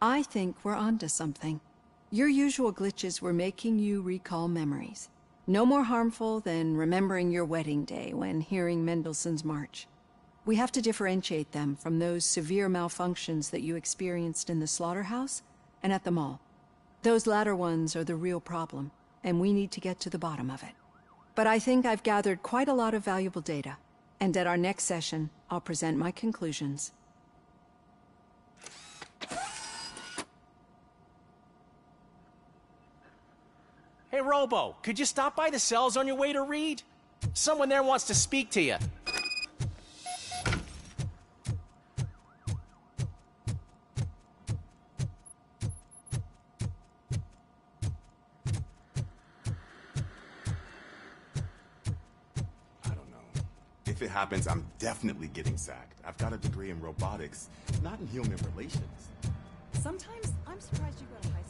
I think we're onto something. Your usual glitches were making you recall memories. No more harmful than remembering your wedding day when hearing Mendelssohn's March. We have to differentiate them from those severe malfunctions that you experienced in the slaughterhouse and at the mall. Those latter ones are the real problem, and we need to get to the bottom of it. But I think I've gathered quite a lot of valuable data, and at our next session, I'll present my conclusions. Hey, Robo, could you stop by the cells on your way to Reed? Someone there wants to speak to you. If it happens, I'm definitely getting sacked. I've got a degree in robotics, not in human relations. Sometimes I'm surprised you go to high school.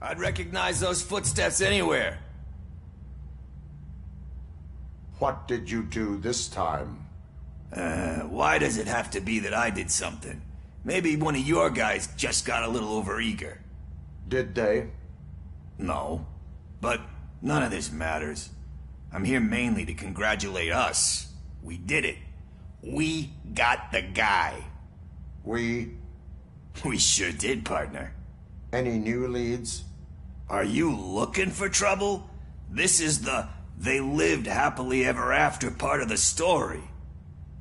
I'd recognize those footsteps anywhere. What did you do this time? Why does it have to be that I did something? Maybe one of your guys just got a little overeager. Did they? No. But none of this matters. I'm here mainly to congratulate us. We did it. We got the guy. We sure did, partner. Any new leads? Are you looking for trouble? This is the "they lived happily ever after" part of the story.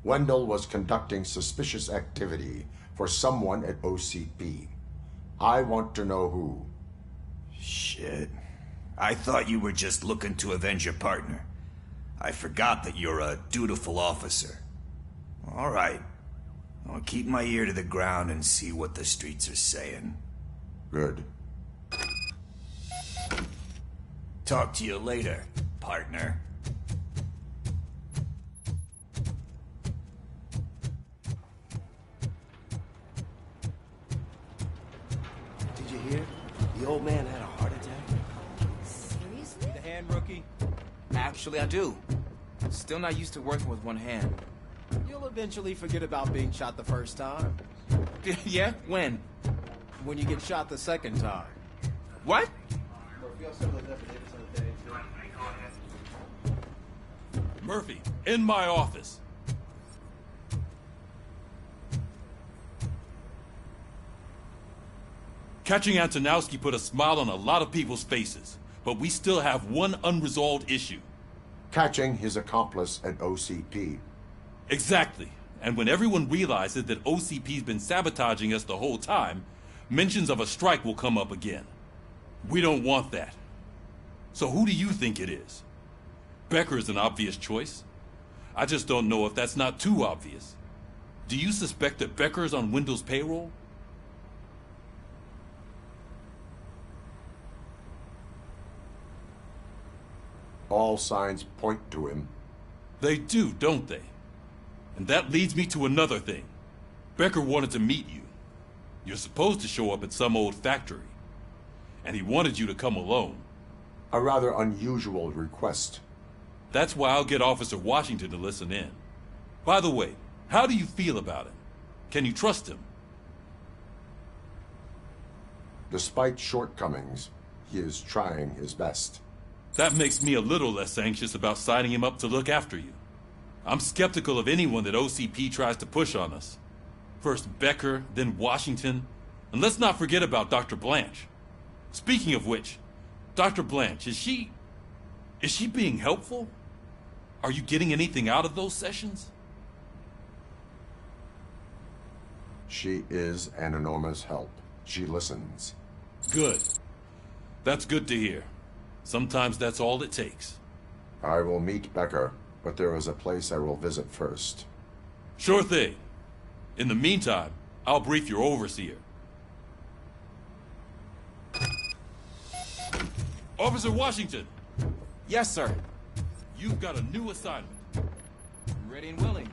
Wendell was conducting suspicious activity for someone at OCP. I want to know who. Shit. I thought you were just looking to avenge your partner. I forgot that you're a dutiful officer. All right. I'll keep my ear to the ground and see what the streets are saying. Good. Talk to you later, partner. Did you hear? The old man had a heart attack. Seriously? The hand, rookie? Actually, I do. Still not used to working with one hand. You'll eventually forget about being shot the first time. Yeah? When? When you get shot the second time. What? Murphy, in my office. Catching Antonowski put a smile on a lot of people's faces, but we still have one unresolved issue. Catching his accomplice at OCP. Exactly. And when everyone realizes that OCP's been sabotaging us the whole time, mentions of a strike will come up again. We don't want that. So who do you think it is? Becker is an obvious choice. I just don't know if that's not too obvious. Do you suspect that Becker is on Wendell's payroll? All signs point to him. They do, don't they? And that leads me to another thing. Becker wanted to meet you. You're supposed to show up at some old factory. And he wanted you to come alone. A rather unusual request. That's why I'll get Officer Washington to listen in. By the way, how do you feel about him? Can you trust him? Despite shortcomings, he is trying his best. That makes me a little less anxious about signing him up to look after you. I'm skeptical of anyone that OCP tries to push on us. First Becker, then Washington, and let's not forget about Dr. Blanche. Speaking of which, Dr. Blanche, is she being helpful? Are you getting anything out of those sessions? She is an enormous help. She listens. Good. That's good to hear. Sometimes that's all it takes. I will meet Becker, but there is a place I will visit first. Sure thing. In the meantime, I'll brief your overseer. Officer Washington! Yes, sir. You've got a new assignment. Ready and willing.